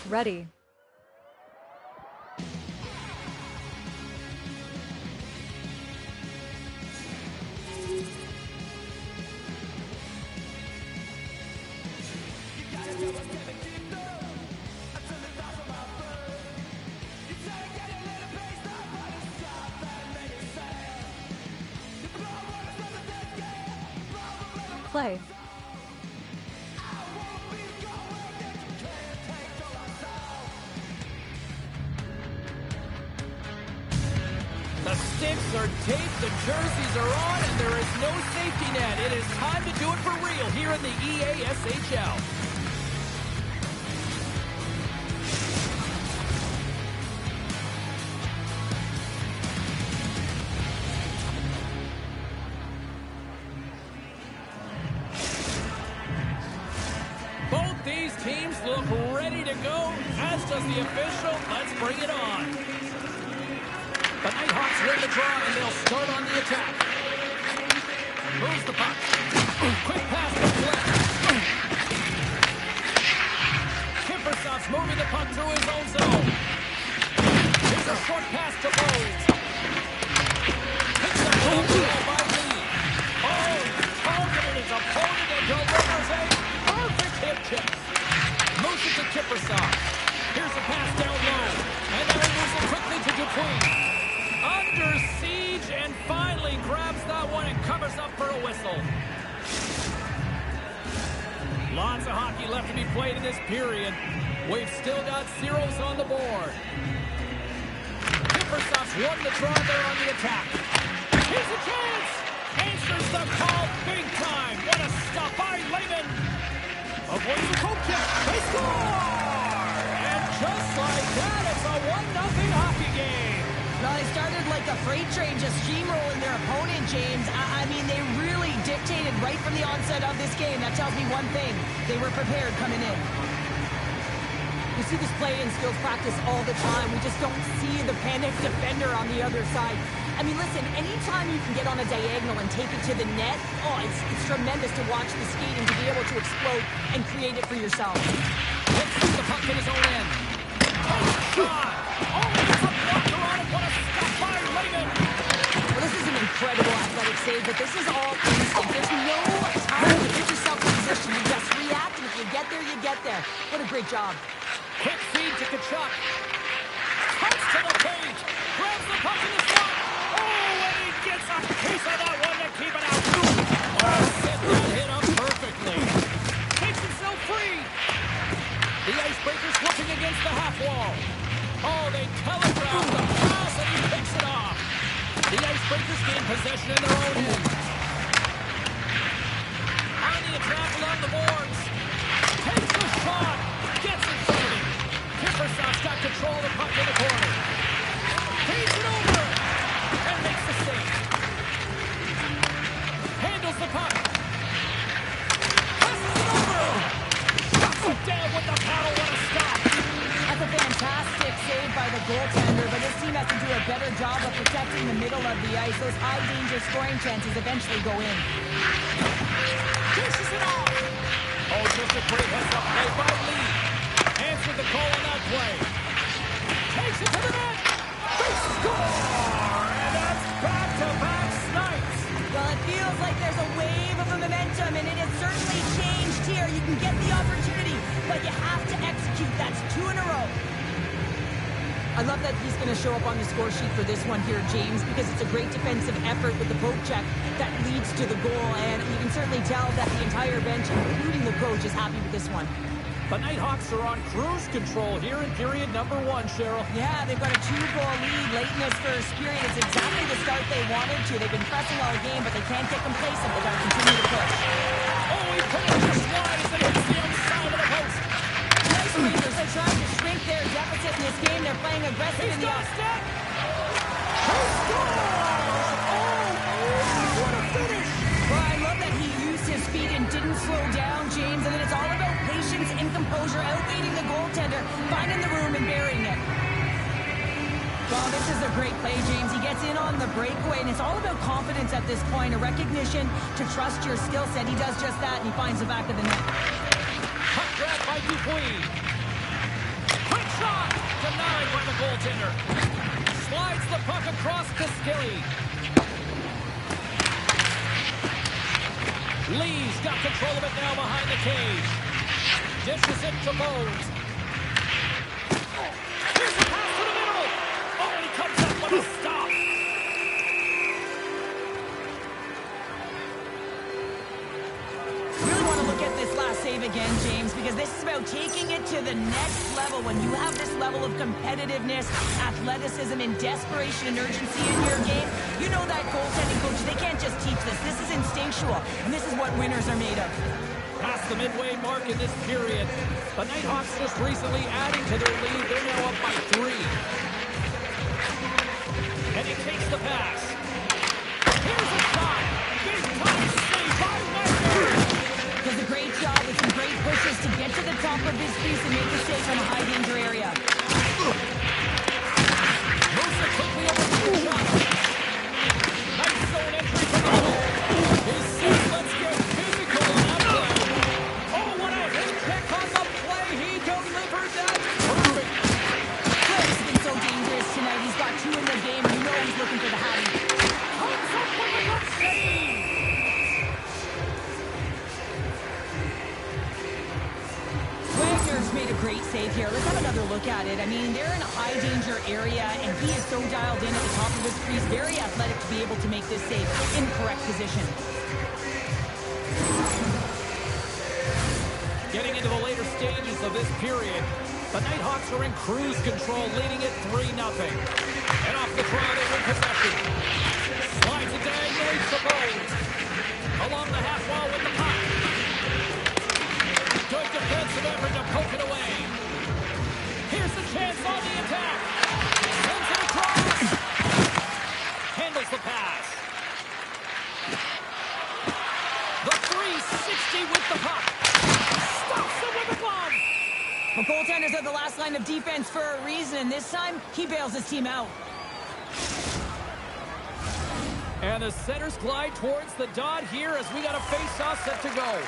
Ready. Play. The sticks are taped, the jerseys are on, and there is no safety net. It is time to do it for real here in the EASHL. Both these teams look ready to go, as does the official. Let's bring it on. The Nighthawks win the draw, and they'll start on the attack. Moves the puck. Quick pass to Flynn. Kippersof's moving the puck through his own zone. Here's a short pass to Bowles. Picks up the ball by Lee. Oh, targeted his opponent and delivers a perfect hip check. Moves it to Kippersof. Here's a pass down low. And now he moves it quickly to Dupuis. Under siege, and finally grabs that one and covers up for a whistle. Lots of hockey left to be played in this period. We've still got zeros on the board. Kippersof's won the draw there on the attack. Here's a chance! Answers the call big time. What a stop by Lehman. Avoids the poke check. They score! And just like that, it's a 1-0 hockey game. Well, they started like a freight train, just steamrolling their opponent, James. I mean, they really dictated right from the onset of this game. That tells me one thing. They were prepared coming in. We see this play in skills practice all the time. We just don't see the panicked defender on the other side. I mean, listen, anytime you can get on a diagonal and take it to the net, oh, it's tremendous to watch the skating, to be able to explode and create it for yourself. Let's see the puck in his own end. Shot! Oh, it's a blocker on it. What a stop by Lehman. Well, this is an incredible athletic save, but this is all instinct. There's no time to put yourself in position. You just react, and if you get there, you get there. What a great job. Quick feed to Kachuk. Cuts to the paint. Grabs the puck in the slot. Oh, and he gets a piece of that one to keep it out. Oh, set that hit up perfectly. Takes himself free. The Icebreakers working against the half wall. Oh, they telegraph the pass, and he picks it off. The Icebreakers gain possession in their own end. On the attack along the boards. Takes the shot. Gets it started. Kippersof's got control of the puck in the corner. Feeds it over. And makes the save. Handles the puck. Passes it over. Shuts it down with the paddle. What a stop. That's a fantastic save by the goaltender, but this team has to do a better job of protecting the middle of the ice. Those high-danger scoring chances eventually go in. Dishes it off. Oh, just a great heads-up play by Lee. Answered the call on that play. Takes it to the net. They score! And that's back-to-back snipes. Well, it feels like there's a wave of momentum, and it has certainly changed here. You can get the opportunity, but you have to execute. That's 2 in a row. I love that he's going to show up on the score sheet for this one here, James, because it's a great defensive effort with the poke check that leads to the goal, and you can certainly tell that the entire bench, including the coach, is happy with this one. The Nighthawks are on cruise control here in period number 1, Cheryl. Yeah, they've got a 2-goal lead late in this first period. It's exactly the start they wanted to. They've been pressing all game, but they can't get complacent. They've got to continue to push. Oh, he put it just wide as it hits the outside of the post. The Icebreakers are trying to shrink their deficit in this game. They're playing aggressive in the step. He scores! Oh, what a finish! Well, I love that he used his feet and didn't slow down, James. And then it's all about patience and composure, outweighing the goaltender, finding the room and burying it. Well, this is a great play, James. He gets in on the breakaway, and it's all about confidence at this point, a recognition to trust your skill set. He does just that, and he finds the back of the net. Puck grab by Dupuis. Quick shot! Denied by the goaltender. Slides the puck across to Skilly. Lee's got control of it now behind the cage. Dishes it to Bones. Here's the pass to the middle. Oh, and he comes up with a stop. Really want to look at this last save again, James, because this is about taking it to the next level. When you have this level of competitiveness, athleticism, and desperation and urgency in your game, you know that goaltending coach, they can't just teach this. This is instinctual, and this is what winners are made of. Past the midway mark in this period. The Nighthawks just recently adding to their lead. They're now up by 3. And he takes the pass. Here's a shot. Big time save by Wagner. Does a great job with some great pushes to get to the top of his crease and make the save from a high danger area. Moves it quickly over to the shot. Nice zone entry from the middle. He says, let's get physical on that play. Oh, what a hit check on the play. He delivered that. Perfect. Craig's been so dangerous tonight. He's got 2 in the game, and you know he's looking for the hattie. Comes up with a good save. Wagner's made a great save here. Let's have another look at it. I mean, they're in a high-danger area, and he is so dialed in at the top of his crease. Very athletic to be able to make this save in correct position. Getting into the later stages of this period, the Nighthawks are in cruise control, leading it 3-0. And off the draw, they win possession. Slides it diagonally to Bones. Along the half wall with the puck. Good defensive effort to poke it away. Here's the chance on the attack. Sends it across. Handles the pass. The 360 with the puck. Stops it with the glove. Well, goaltenders are the last line of defense for a reason, and this time, he bails his team out. And the centers glide towards the dot here as we got a face-off set to go.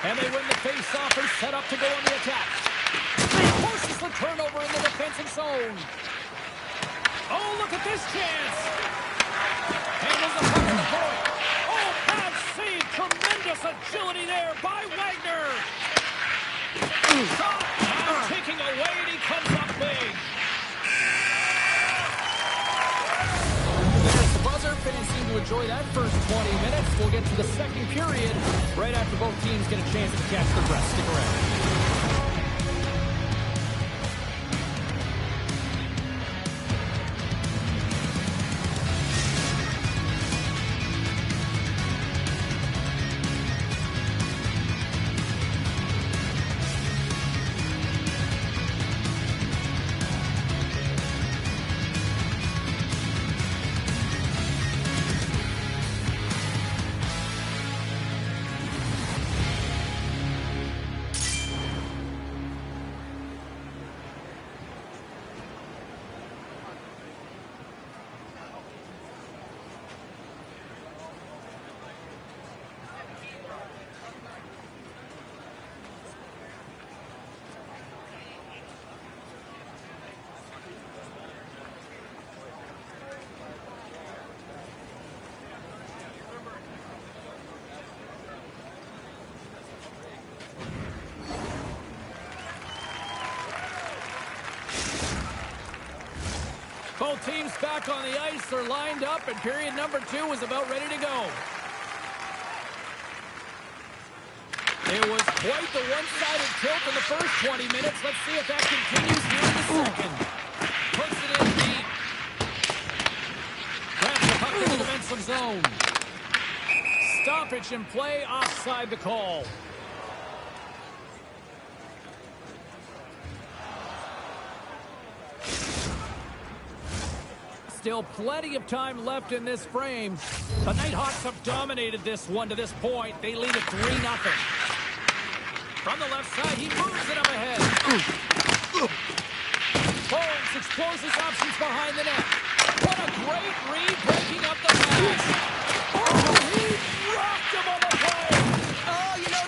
And they win the face-off and set up to go on the attack. Forces the turnover in the defensive zone. Oh, look at this chance. Handles the puck at the point. Oh, bad save. Tremendous agility there by Wagner. Shot. Now taking away, and he comes up big. There's the buzzer. Fans seem to enjoy that first 20 minutes. We'll get to the second period right after both teams get a chance to catch the breath. Stick around. Both teams back on the ice. They're lined up, and period number 2 is about ready to go. It was quite the one-sided tilt in the first 20 minutes. Let's see if that continues here in the second. Puts it in deep. Grabs the puck in the defensive zone. Stoppage in play, offside the call. Still plenty of time left in this frame. The Nighthawks have dominated this one to this point. They lead it 3-0. From the left side, he moves it up ahead. Bones explores his options behind the net. What a great read, breaking up the pass. Oh, he rocked him on the play. Oh, you know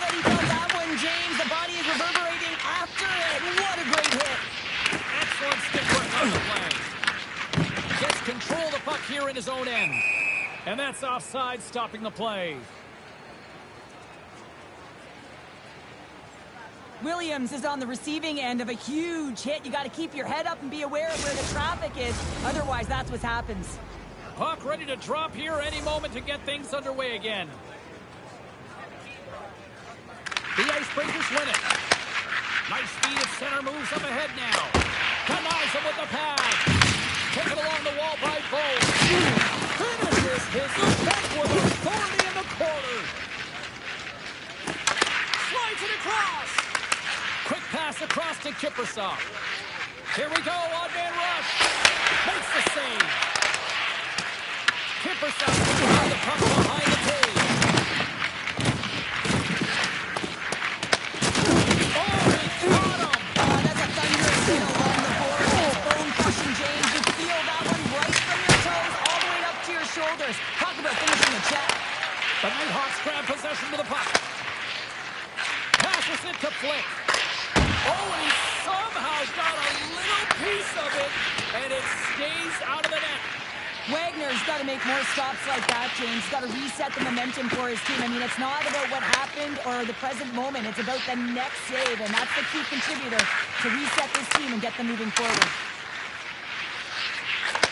And that's offside, stopping the play. Williams is on the receiving end of a huge hit. You got to keep your head up and be aware of where the traffic is. Otherwise, that's what happens. Puck ready to drop here any moment to get things underway again. The Icebreakers win it. Nice speed at center, moves up ahead now. Denies him with the pad. Taken along the wall by Bowles. Finishes his attack with authority in the corner. Slides it across. Quick pass across to Kiprusoff. Here we go, on-man rush. Makes the save. Kiprusoff behind the puck behind the cage. Oh, he caught him. That's a thunderous hit along the board. Bone-crushing, James. You feel that one right from your toes all the way up to your shoulders. Talk about finishing the check. The Nighthawks grab possession to the puck. Passes it to Flick. Oh, and he somehow got a little piece of it, and it stays out of the net. Wagner's got to make more stops like that, James. Got to reset the momentum for his team. I mean, it's not about what happened or the present moment. It's about the next save, and that's the key contributor to reset this team and get them moving forward.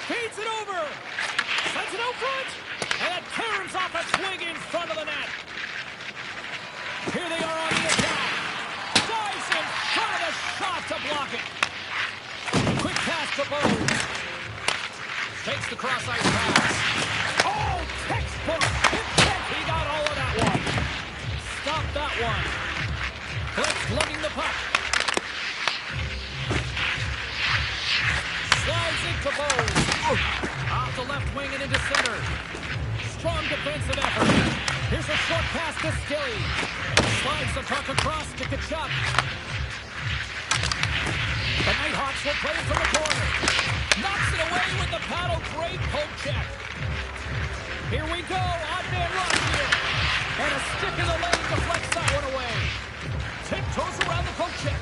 Feeds it over. Sends it out front. And it turns off a swing in front of the net. Here they are on the attack. Dives in front of the shot to block it. Quick pass to Bowles. Takes the cross-ice pass. Oh, textbook. He got all of that one. Stop that one. Flick's lugging the puck. Slides it to Bowles. Off the left wing and into center. Strong defensive effort. Here's a short pass to Skilly. Slides the puck across to Kachuk. The Nighthawks will play it from the corner. Knocks it away with the paddle. Great poke check. Here we go. On-man run here. And a stick in the lane deflects that one away. Tiptoes around the poke check.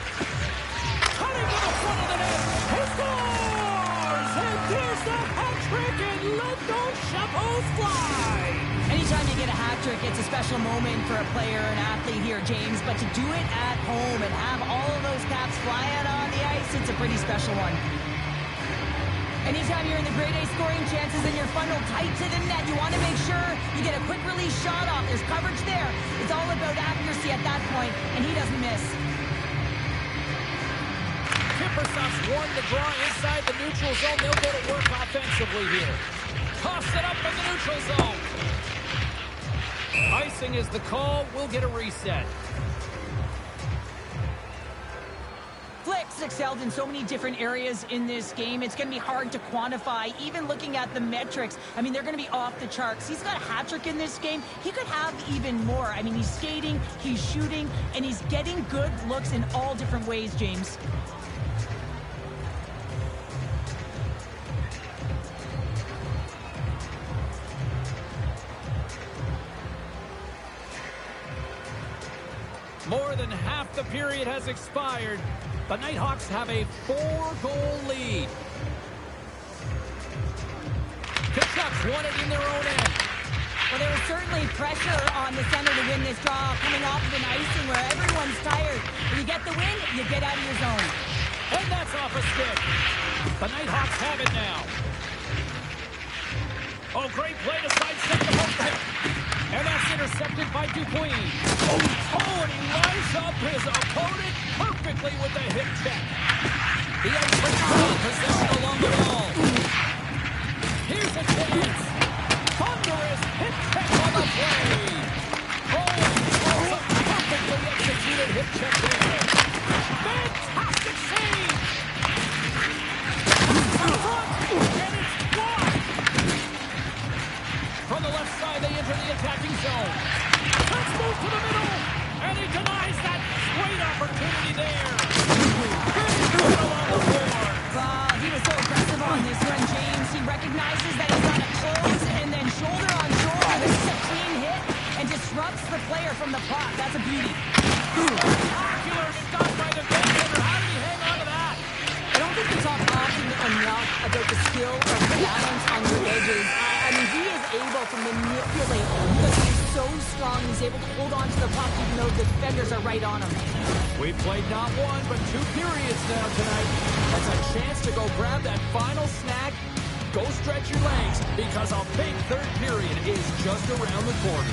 Cutting to the front of the net. He scores! And there's the hat trick, and let those chapeaus fly! Anytime you get a hat trick, it's a special moment for a player, an athlete here, James. But to do it at home and have all of those caps flying on the ice, it's a pretty special one. Anytime you're in the grade A scoring chances and you're funneled tight to the net, you want to make sure you get a quick release shot off. There's coverage there. It's all about accuracy at that point, and he doesn't miss. Kiprusoff's won the draw inside the neutral zone. They'll go to work offensively here. Toss it up in the neutral zone. Icing is the call. We'll get a reset. Flick's excelled in so many different areas in this game. It's going to be hard to quantify, even looking at the metrics. I mean, they're going to be off the charts. He's got a hat trick in this game. He could have even more. I mean, he's skating, he's shooting, and he's getting good looks in all different ways, James. More than half the period has expired. The Nighthawks have a 4-goal lead. Kachuk's won it in their own end. Well, there was certainly pressure on the center to win this draw, coming off of an icing where everyone's tired. When you get the win, you get out of your zone. And that's off a stick. The Nighthawks have it now. Oh, great play to sidestep the poke check. And that's intercepted by Dupuis. Oh, and he lines up his opponent perfectly with the hip check. The Icebreakers possession along the wall. Here's a chance. Thunderous hip check on the play. Oh, a perfectly executed hip check there. Fantastic save. From front, and it's blocked. From the left side, they enter the attacking zone. Let's move to the middle, and he denies that great opportunity there. He was so aggressive on this one, James. He recognizes that he's got to close, and then shoulder on shoulder. This is a clean hit, and disrupts the player from the puck. That's a beauty. Spectacular stop by the goaltender. How did he hang on to that? I don't think we talk often enough about the skill of the balance on your edges. I I mean, he is able to manipulate because he's so strong. He's able to hold on to the puck even though the defenders are right on him. We've played not one, but 2 periods now tonight. That's a chance to go grab that final snack. Go stretch your legs because a big third period is just around the corner.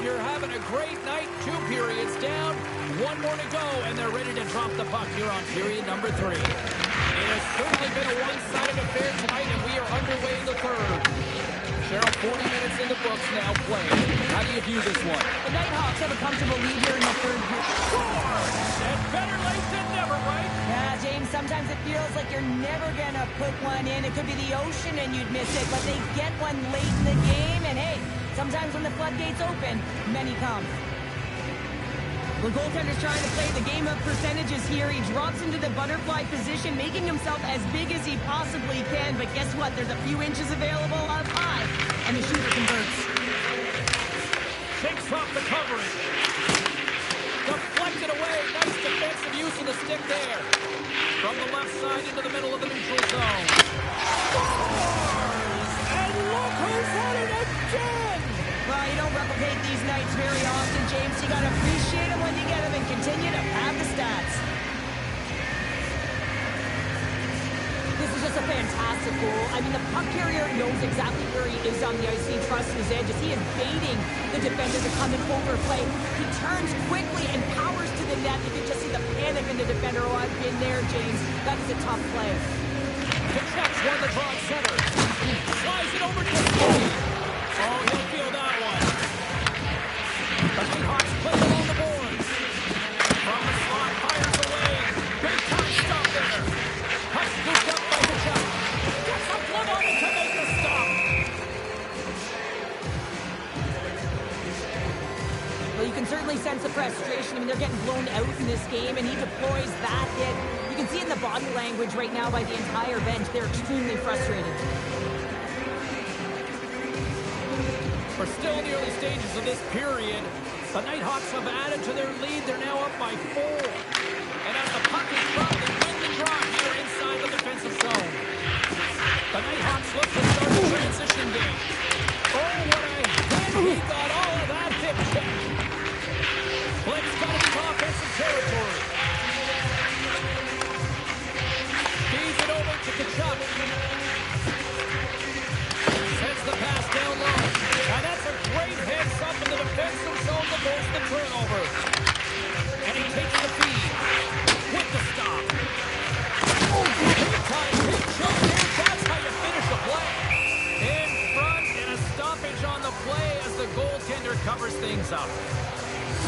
You're having a great night. 2 periods down. 1 more to go, and they're ready to drop the puck here on period number 3. It has certainly been a one-sided affair tonight, and we are underway in the third. Cheryl, 40 minutes in the books now playing. How do you view this one? The Nighthawks have a comfortable lead here in the third period. Score! And better late than never, right? Yeah, James, sometimes it feels like you're never going to put one in. It could be the ocean and you'd miss it, but they get one late in the game, and hey, sometimes when the floodgates open, many come. The goaltender's trying to play the game of percentages here. He drops into the butterfly position, making himself as big as he possibly can. But guess what? There's a few inches available up high, and the shooter converts. Shakes off the coverage. Deflected away. Nice defensive use of the stick there. From the left side into the middle of the neutral zone. Scores! And look who's at it again! Well, you don't replicate these nights very often, James. You gotta appreciate them when you get them and continue to pad the stats. This is just a fantastic goal. I mean, the puck carrier knows exactly where he is on the ice. He trusts his edge. Is he invading the defender to come and overplay? He turns quickly and powers to the net. You can just see the panic in the defender. Oh, I've been there, James. That is a tough play. Kachuk's won the draw at center. Slides it over to Cody. Oh, he'll feel that one. The Nighthawks play along the boards. From the slot, fires away. Big time stop there. Puck scooped up by Kachuk. Gets a glove on it to make the stop. Well, you can certainly sense the frustration. I mean, they're getting blown out in this game, and he deploys that hit. You can see it in the body language right now by the entire bench. They're extremely frustrated. We're still in the early stages of this period. The Nighthawks have added to their lead. They're now up by 4. And as the puck is dropped, they win the draw here inside the defensive zone. The Nighthawks look to start the transition game. Oh, what a hit. He got all of that hip check. Blake's got into offensive territory. Feeds it over to Kachuk. Sends the pass down low. And that's a great heads up in the defensive zone to force the turnover. And he takes the feed with the stop. Oh, big time hit shot there. That's how you finish a play. In front and a stoppage on the play as the goaltender covers things up.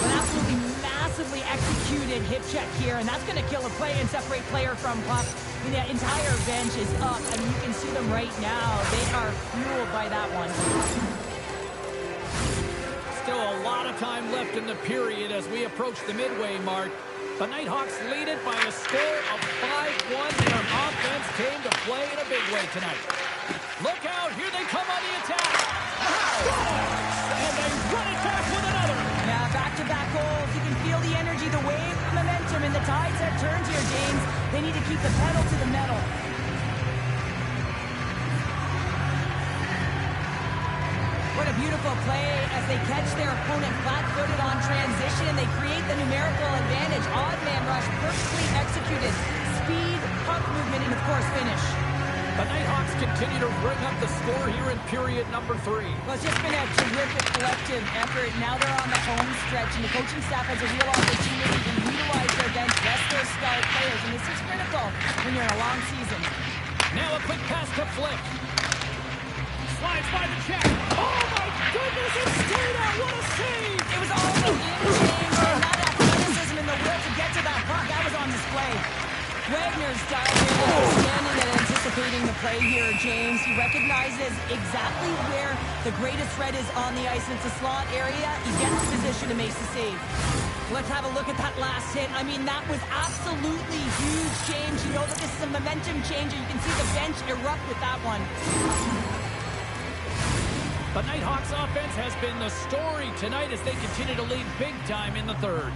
An absolutely massively executed hip check here, and that's going to kill a play and separate player from puck. I mean, the entire bench is up, and you can see them right now. They are fueled by that one. Still a lot of time left in the period as we approach the midway mark. The Nighthawks lead it by a score of 5-1. Their offense came to play in a big way tonight. Look out, here they come on the attack. And they run it back with another. Yeah, back-to-back goals. You can feel the energy, the wave, the momentum, and the tides have turned here, James. They need to keep the pedal to the metal. a beautiful play as they catch their opponent flat-footed on transition and they create the numerical advantage. Odd man rush, perfectly executed. Speed, puck movement, and of course finish. The Nighthawks continue to bring up the score here in period number 3. Well, it's just been a terrific collective effort. Now they're on the home stretch, and the coaching staff has a real opportunity to utilize their bench, rest their star players, and this is critical when you're in a long season. Now a quick pass to Flick. Slides by the check. Oh, my goodness, it stayed out. What a save! It was all the in-change and that athleticism and the will to get to that puck. That was on display. Wagner's style here, understanding and anticipating the play here, James. He recognizes exactly where the greatest threat is on the ice. It's a slot area. He gets the position to make the save. Let's have a look at that last hit. I mean, that was absolutely huge, James. You know that this is a momentum changer. You can see the bench erupt with that one. The Nighthawks offense has been the story tonight as they continue to lead big time in the third.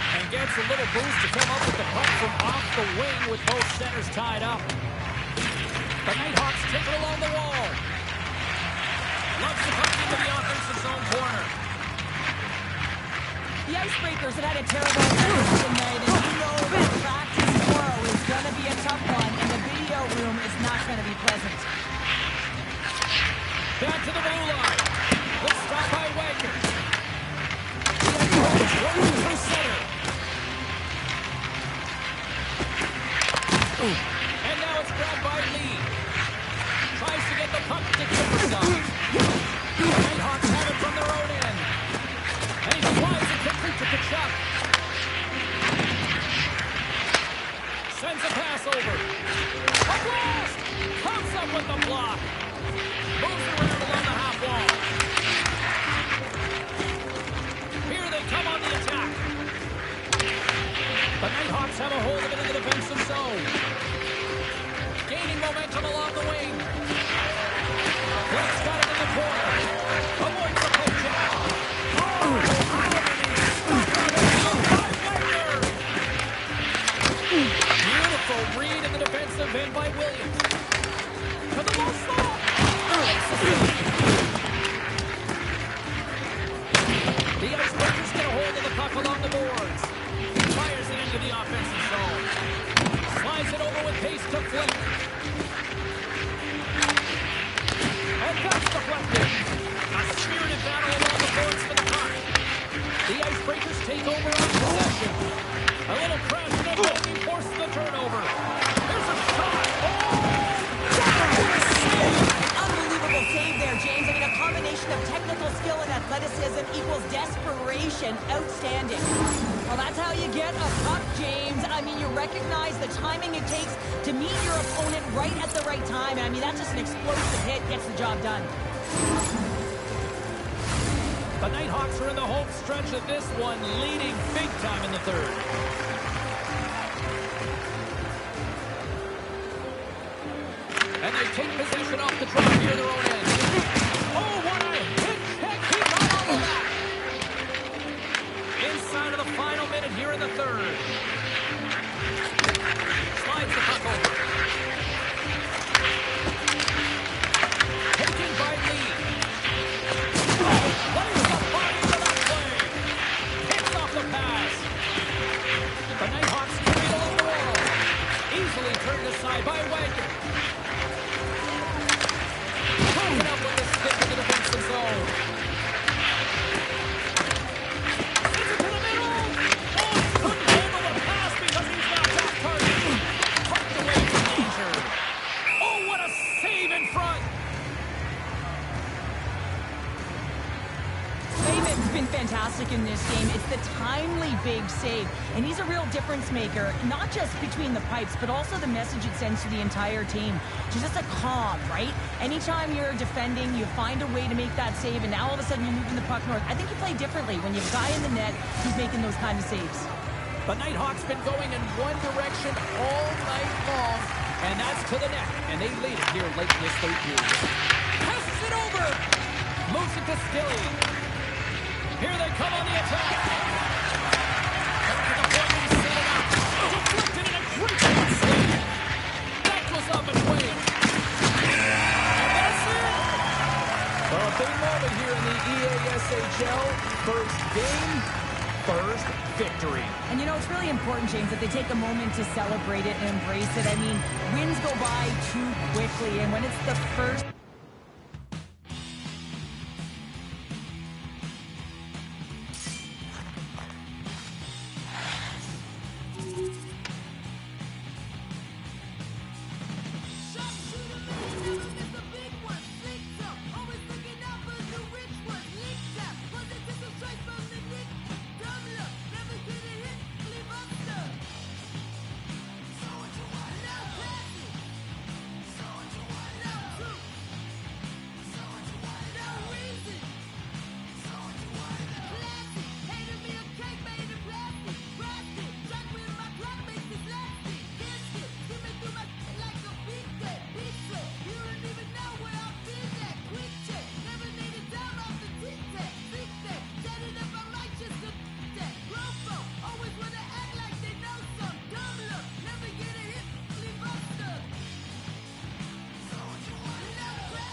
And gets a little boost to come up with the puck from off the wing with both centers tied up. The Nighthawks take it along the wall. Loves the puck into the offensive zone corner. The Icebreakers have had a terrible practice tonight, and you know that practice tomorrow is going to be a tough one, and the video room is not going to be pleasant. Back to the blue line. Good stop by Wagner. The Icebreakers rolling through center. And now it's grabbed by Lee. Tries to get the puck to Kipperson. The Nighthawks have it from their own end. And he flies it quickly to Kachuk. Sends a pass over. A blast! Comes up with the block. Moves around along the half wall. Here they come on the attack. The Nighthawks have a hold of it in the defensive zone. Gaining momentum along the wing. Flick's got it in the corner. Avoids the poke check. Beautiful read in the defensive end by Williams. To the low slot. The Icebreakers get a hold of the puck along the boards. Fires it into the offensive zone. Slides it over with pace to Flick. And that's deflected. A spirited battle along the boards for the puck. The Icebreakers take over on possession. A little crash and a goalie forces the turnover. There's a shot. Unbelievable save there, James. I mean, a combination of technical skill and athleticism equals desperation. Outstanding. Well, that's how you get a puck, James. I mean, you recognize the timing it takes to meet your opponent right at the right time. I mean, that's just an explosive hit. Gets the job done. The Nighthawks are in the home stretch of this one, leading big time in the third. And they take possession off the draw near their own end. Oh, what a hit check. He got all of that. Inside of the final minute here in the third. Slides the puck over. Taken by Lee. Lays the body into that play. Picks off the pass. The Nighthawks carry it along the wall. Easily turned aside by Wagner. Broken up with the stick in the defensive zone. Sends it to the middle. Oh, he couldn't handle the pass because he's knocked off target. Tucked away from danger. Oh, what a save in front. David's been fantastic in this game. It's the timely big save, and he's a real difference maker, not just between the pipes, but also the message it sends to the entire team. Just a calm, right? Anytime you're defending, you find a way to make that save, and now all of a sudden you're moving the puck north. I think you play differently when you have a guy in the net who's making those kind of saves. The Nighthawks been going in one direction all night long, and that's to the net, and they lead it here late in this third period. Passes it over. Moves it to Skilly. Here they come on the attack. Back to the point and set it up. Deflected in a great save. That goes up and away. NHL, first game, first victory. And you know, it's really important, James, that they take a moment to celebrate it and embrace it. I mean, wins go by too quickly, and when it's the first...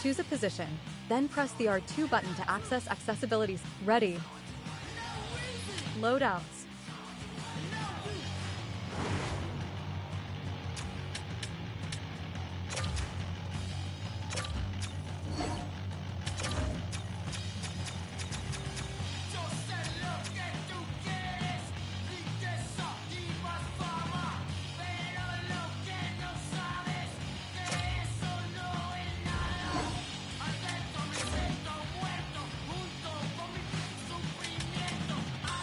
Choose a position, then press the R2 button to access accessibilities. Ready. Loadouts.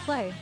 Play.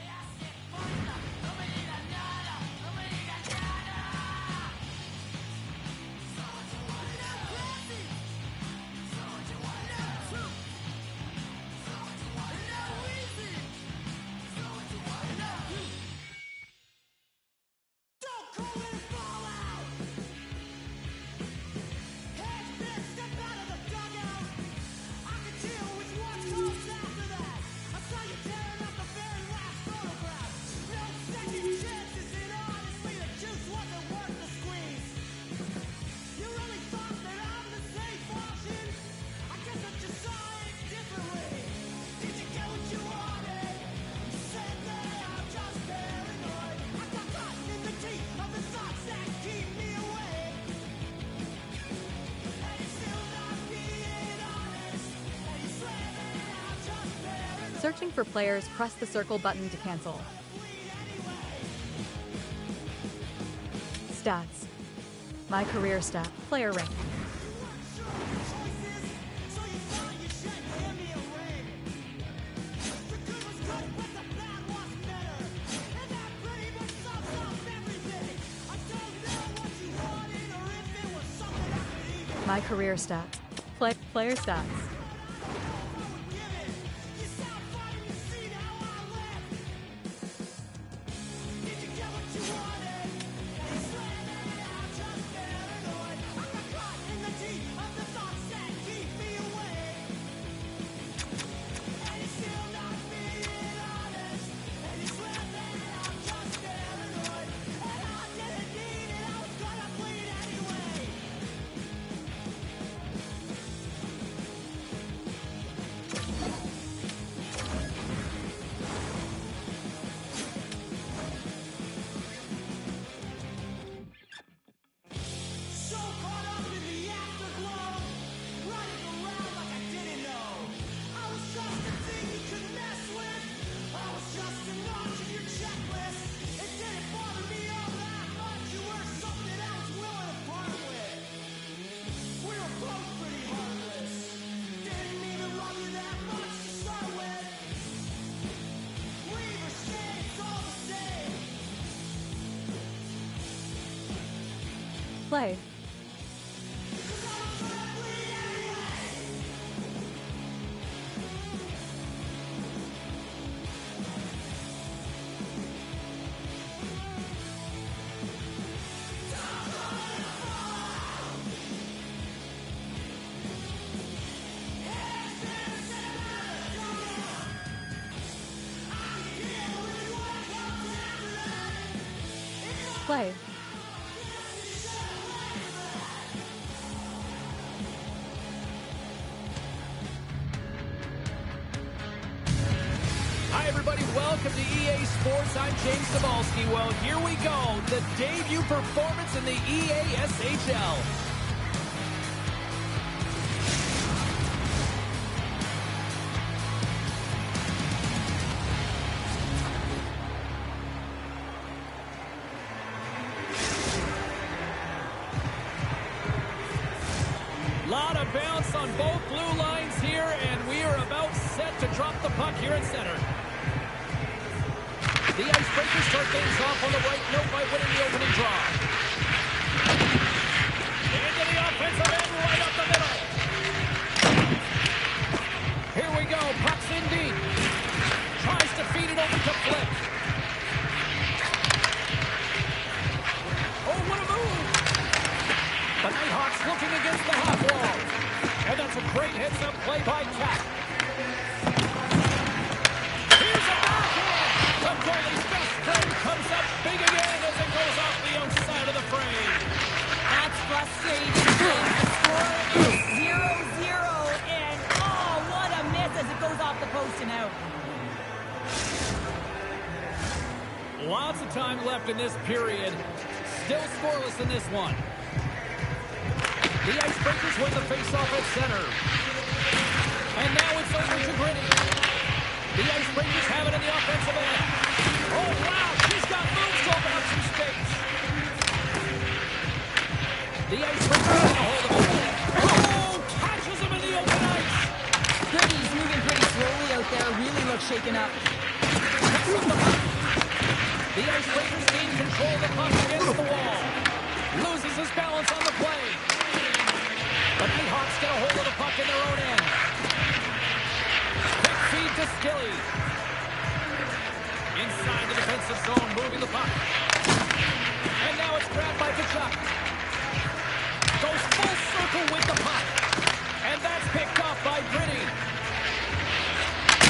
Searching for players, press the circle button to cancel. Stats. My career stat. Player rank. My career stats. Player stats. Play. Play. everybody. Welcome to EA Sports. I'm James Cebulski. Well, here we go. The debut performance in the EA SHL. Lot of bounce on both blue lines here, and we are about set to drop the puck here in center. The Icebreakers start things off on the right note by winning the opening draw. Into the offensive end, right up the middle. Here we go, puck's in deep. Tries to feed it over to Flip. Oh, what a move! The Nighthawks looking against the half wall. And that's a great heads-up play by Cat. Here's a backhand. The goalie's best friend comes up big again as it goes off the outside of the frame. That's frustrating. The score is 0-0, and oh, what a miss as it goes off the post and out. Lots of time left in this period. Still scoreless in this one. The Icebreakers win the faceoff at center. And now it's over to Gritty. The Icebreakers have it in the offensive end. Oh, wow, she's got moves to open up some space. The Icebreakers get a hold of it. Oh, catches him in the open ice. Gritty's moving pretty slowly out there, really looks shaken up. Picks up the puck. The Icebreakers gain control of the puck against the wall. Loses his balance on the play. The Nighthawks get a hold of the puck in their own end. Quick feed to Skilly. Inside the defensive zone, moving the puck. And now it's grabbed by Kachuk. Goes full circle with the puck. And that's picked off by Gritty.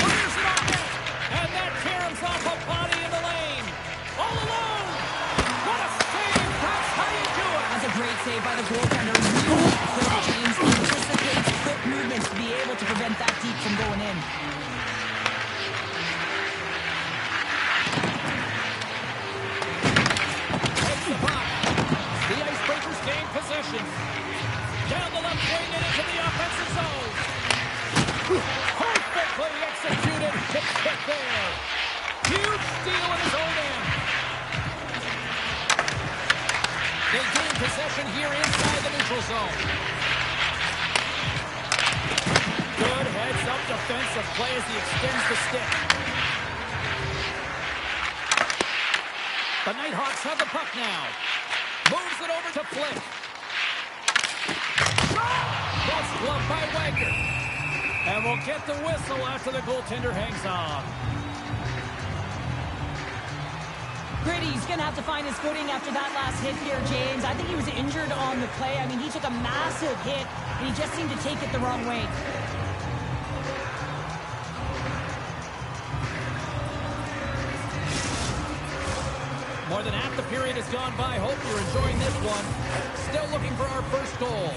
Fires it on net. And that caroms off a body in the lane. All alone. What a save. That's how you do it. That's a great save by the goaltender. Really quick, James. Anticipates quick movements to be able to prevent that deep from going in. Takes the puck. The Icebreakers gain possession. Down the left wing and into the offensive zone. Perfectly executed. Tip kick there. Huge steal in his own end. They gain possession here inside the neutral zone. Good heads-up defensive play as he extends the stick. The Nighthawks have the puck now. Moves it over to Flip. That's gloved by Wagner. And we'll get the whistle after the goaltender hangs on. Gritty's going to have to find his footing after that last hit here, James. I think he was injured on the play. I mean, he took a massive hit, and he just seemed to take it the wrong way. More than half the period has gone by. Hope you're enjoying this one. Still looking for our first goal.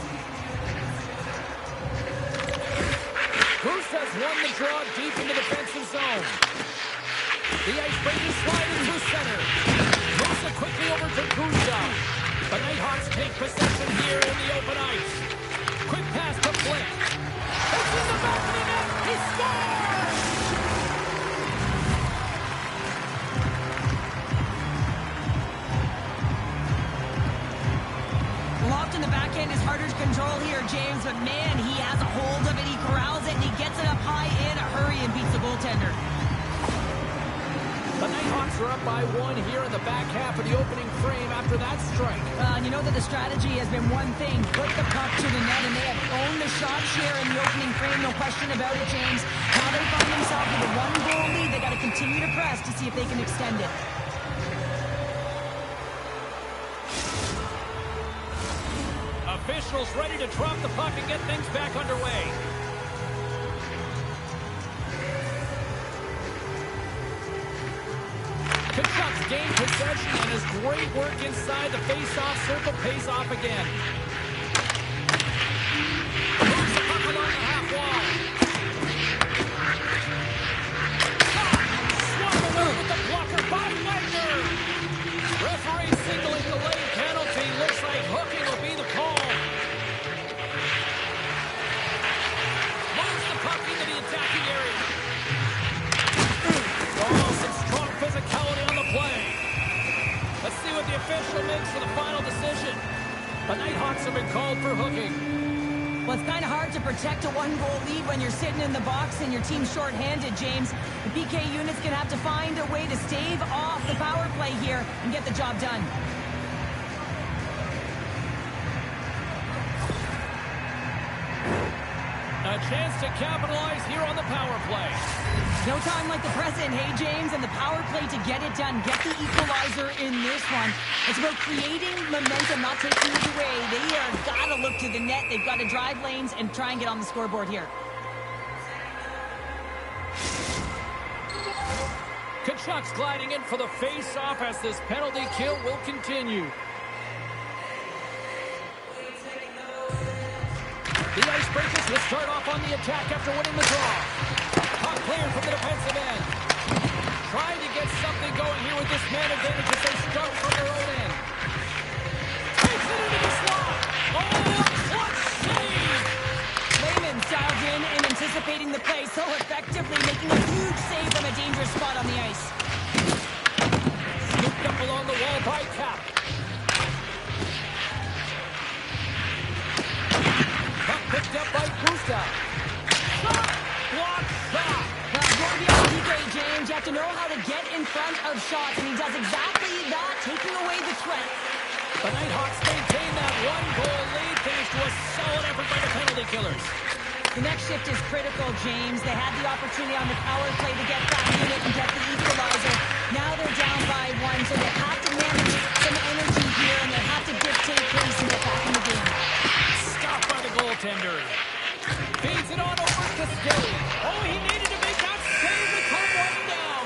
Bruce has won the draw deep in the defensive zone. The Icebreakers sliding through center. Moves it quickly over to Khrushchev. The Nighthawks take possession here in the open ice. Quick pass to Flip. It's in the back of the net. He scores! Locked in the backhand is harder to control here, James, but man, he has a hold of it. He corrals it, and he gets it up high in a hurry and beats the goaltender. The Nighthawks are up by one here in the back half of the opening frame after that strike. And you know that the strategy has been one thing, put the puck to the net, and they have owned the shot share in the opening frame, no question about it, James. Now they find themselves with a one-goal lead. They got to continue to press to see if they can extend it. Officials ready to drop the puck and get things back underway. Kachuk's gained possession and his great work inside the face-off circle pays off again. Moves the puck along the half wall. Nighthawks have been called for hooking. Well, it's kind of hard to protect a one-goal lead when you're sitting in the box and your team's shorthanded, James. The PK unit's going to have to find a way to stave off the power play here and get the job done. A chance to capitalize here on the power play. No time like the present, hey, James, and the power play to get it done. Get the equalizer in this one. It's about creating momentum, not taking it away. They are got to look to the net. They've got to drive lanes and try and get on the scoreboard here. Kachuk's gliding in for the face-off as this penalty kill will continue. The Icebreakers will start off on the attack after winning the draw. Puck cleared from the defensive end. Trying to get something going here with this man advantage as they start from their own end. Takes it into the slot. Oh, clutch save! Lehman's dialed in and anticipating the play so effectively, making a huge save from a dangerous spot on the ice. Scooped up along the wall by Cap. Picked up by Gustav. Shot! Block shot! Well, you're the PK, James. You have to know how to get in front of shots, and he does exactly that, taking away the threat. The Nighthawks maintain that one-goal lead thanks to a solid effort by the penalty killers. The next shift is critical, James. They had the opportunity on the power play to get that unit and get the equalizer. Now they're down by one, so they have to manage some energy here, and they have to dictate pace and get back in the game. Stopped by the goaltender. Feeds it on over to Skilly. Oh, he needed to make that save to come one down.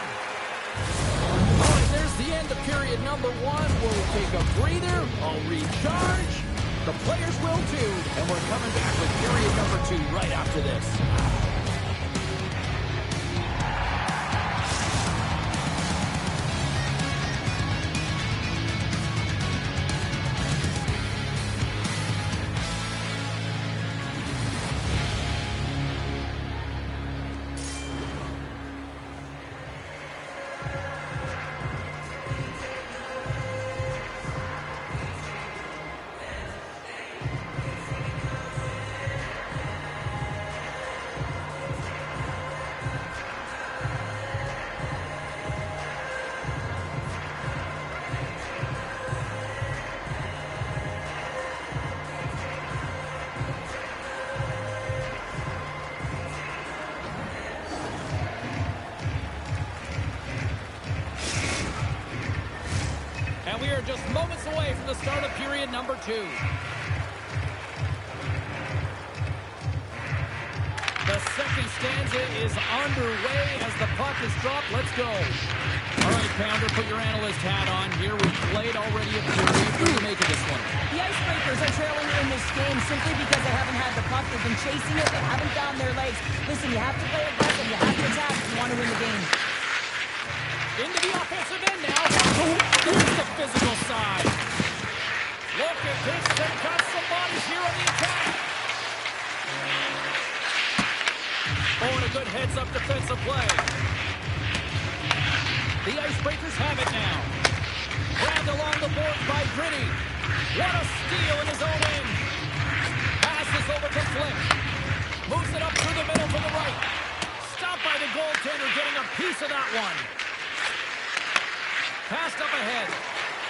All right, there's the end of period number one. We'll take a breather. I'll recharge. The players will too. And we're coming back with period number two right after this. And we are just moments away from the start of period number two. The second stanza is underway as the puck is dropped. Let's go. All right, Pounder, put your analyst hat on here. We've played already a period. What do you make of this one? The Icebreakers are trailing in this game simply because they haven't had the puck. They've been chasing it. They haven't found their legs. Listen, you have to play aggressive. You have to attack if you want to win the game. Into the offensive end now. Oh, there's the physical side. Look at this. They've got some bodies here on the attack. Oh, and a good heads-up defensive play. The Icebreakers have it now. Grabbed along the boards by Gritty. What a steal in his own end. Passes over to Flick. Moves it up through the middle to the right. Stopped by the goaltender, getting a piece of that one. Passed up ahead.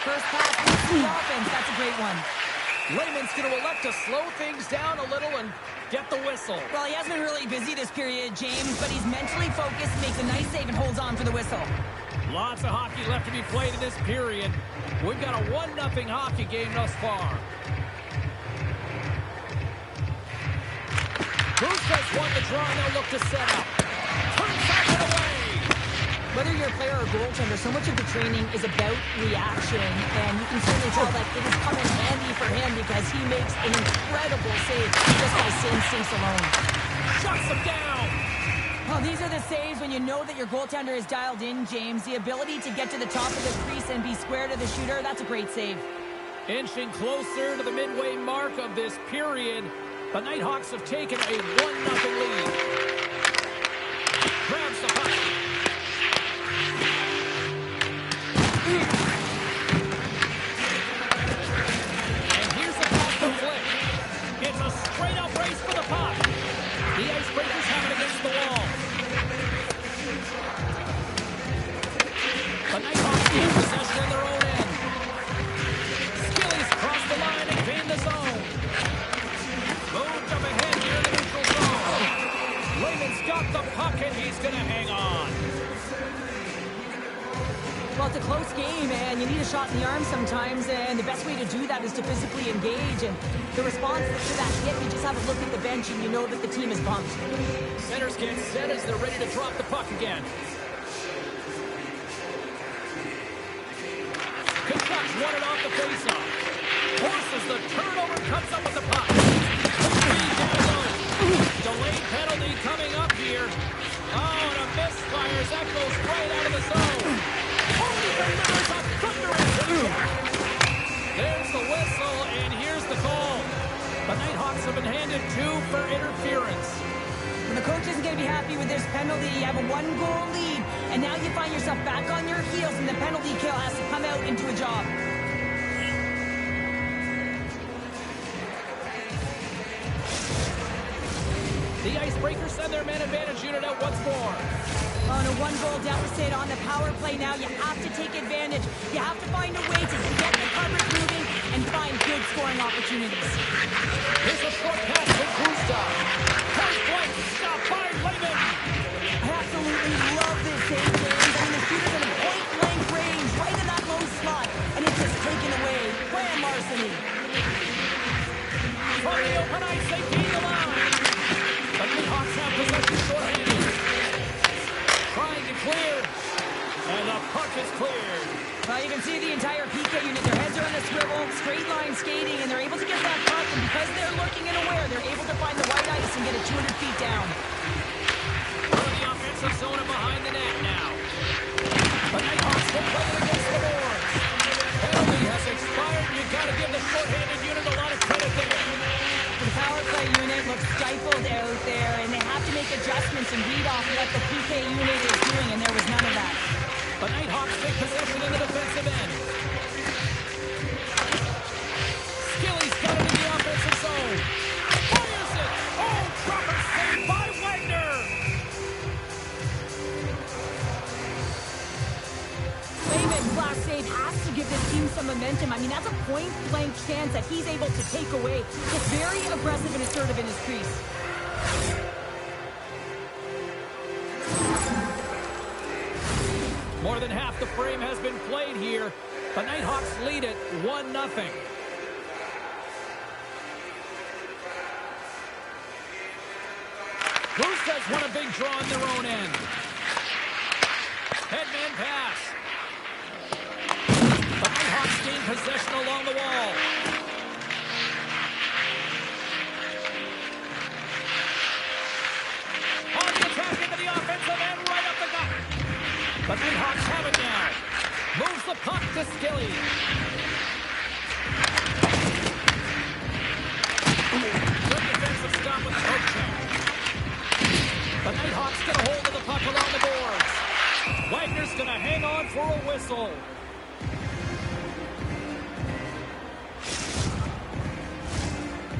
First pass to the offense. That's a great one. Lehman's going to elect to slow things down a little and get the whistle. Well, he hasn't been really busy this period, James, but he's mentally focused, makes a nice save, and holds on for the whistle. Lots of hockey left to be played in this period. We've got a 1-0 hockey game thus far. Bruce has won the draw, and they'll look to set up. Turns out and away. Whether you're a player or goaltender, so much of the training is about reaction, and you can certainly tell that it is coming handy for him because he makes an incredible save just by instincts alone. Shuts him down. Well, these are the saves when you know that your goaltender is dialed in, James. The ability to get to the top of the crease and be square to the shooter, that's a great save. Inching closer to the midway mark of this period, the Nighthawks have taken a 1-0 lead. Grabs the puck. And here's the pass to a close game, and you need a shot in the arm sometimes, and the best way to do that is to physically engage. And the response to that hit, you just have a look at the bench, and you know that the team is bumped. Centers get set as they're ready to drop the puck again. Kentuck's won it off the faceoff. Forces the turnover, comes up with the puck. Delayed penalty coming up here. Oh, and a misfires. That goes right out of the zone. Holy delivers a thunderous hit. There's the whistle, and here's the call. The Nighthawks have been handed 2 for interference. And the coach isn't going to be happy with this penalty. You have a 1-goal lead, and now you find yourself back on your heels, and the penalty kill has to come out and do a job. The Icebreakers send their man advantage unit out once more. On a 1-goal deficit on the power play now, you have to take advantage. You have to find a way to get the coverage moving and find good scoring opportunities. Here's a short pass to Gustav. Point blank stop by Lehman. I absolutely love this save, James. I mean, the shooter's in a point-blank range, right in that low slot, and it's just taken away. Bram Larceny. From the open ice, they gain the line. The Nighthawks have possession shorthanded. Trying to clear. And the puck is cleared. Well, you can see the entire PK unit. Their heads are on a swivel, straight line skating, and they're able to get that puck. And because they're looking and aware, they're able to find the white ice and get it 200 feet down. We're in the offensive zone and behind the net now. The Nighthawks will play it against the boards. Penalty has expired. You've got to give the shorthanded unit a lot of credit there. The power play unit looks stifled out there, and they have to make adjustments and read off what the PK unit is doing, and there was none of that. The Nighthawks take possession in the defensive end. Skilly's got it in the offensive zone. Fires it! Oh, proper save by Wagner! Lehman's last save has to give this team some momentum. I mean, that's a point-blank chance that he's able to take away. Just very aggressive and assertive in his crease. More than half the frame has been played here. The Nighthawks lead it 1-0. Bruce has won a big draw on their own end. Headman pass. The Nighthawks gain possession along the wall. On the attack into the offensive end, right up the gut. The Nighthawks have it now. Moves the puck to Skilly. Good defensive stop with the poke check. The Nighthawks get a hold of the puck along the boards. Wagner's going to hang on for a whistle.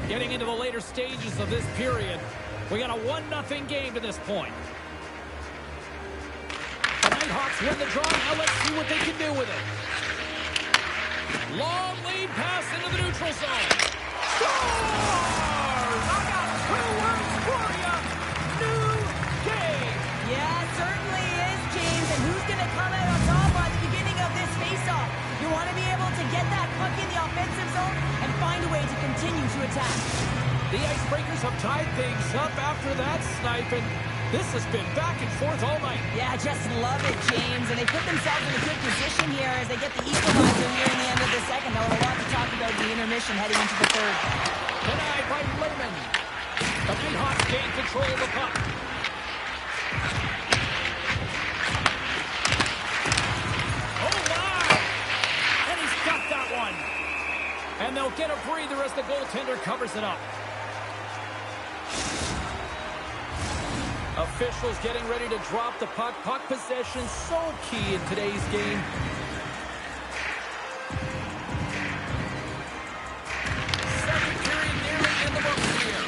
Getting into the later stages of this period, we got a 1-0 game to this point. The Nighthawks win the draw. Now let's see what they can do with it. Long lead pass into the neutral zone. Scores! I got 2 words for you. New game. Yeah, it certainly is, James. And who's going to come out on top by the beginning of this faceoff? You want to be able to get that puck in the offensive zone and find a way to continue to attack. The Icebreakers have tied things up after that snipe, and this has been back and forth all night. Yeah, just love it, James. And they put themselves in a good position here as they get the equalizer here in the end of the second. They'll have a lot to talk about in the intermission heading into the third. Denied by Lehman. The Nighthawks gain control of the puck. Oh, wow! And he's got that one. And they'll get a breather as the goaltender covers it up. Officials getting ready to drop the puck. Puck possession so key in today's game. Second period nearly in the books here.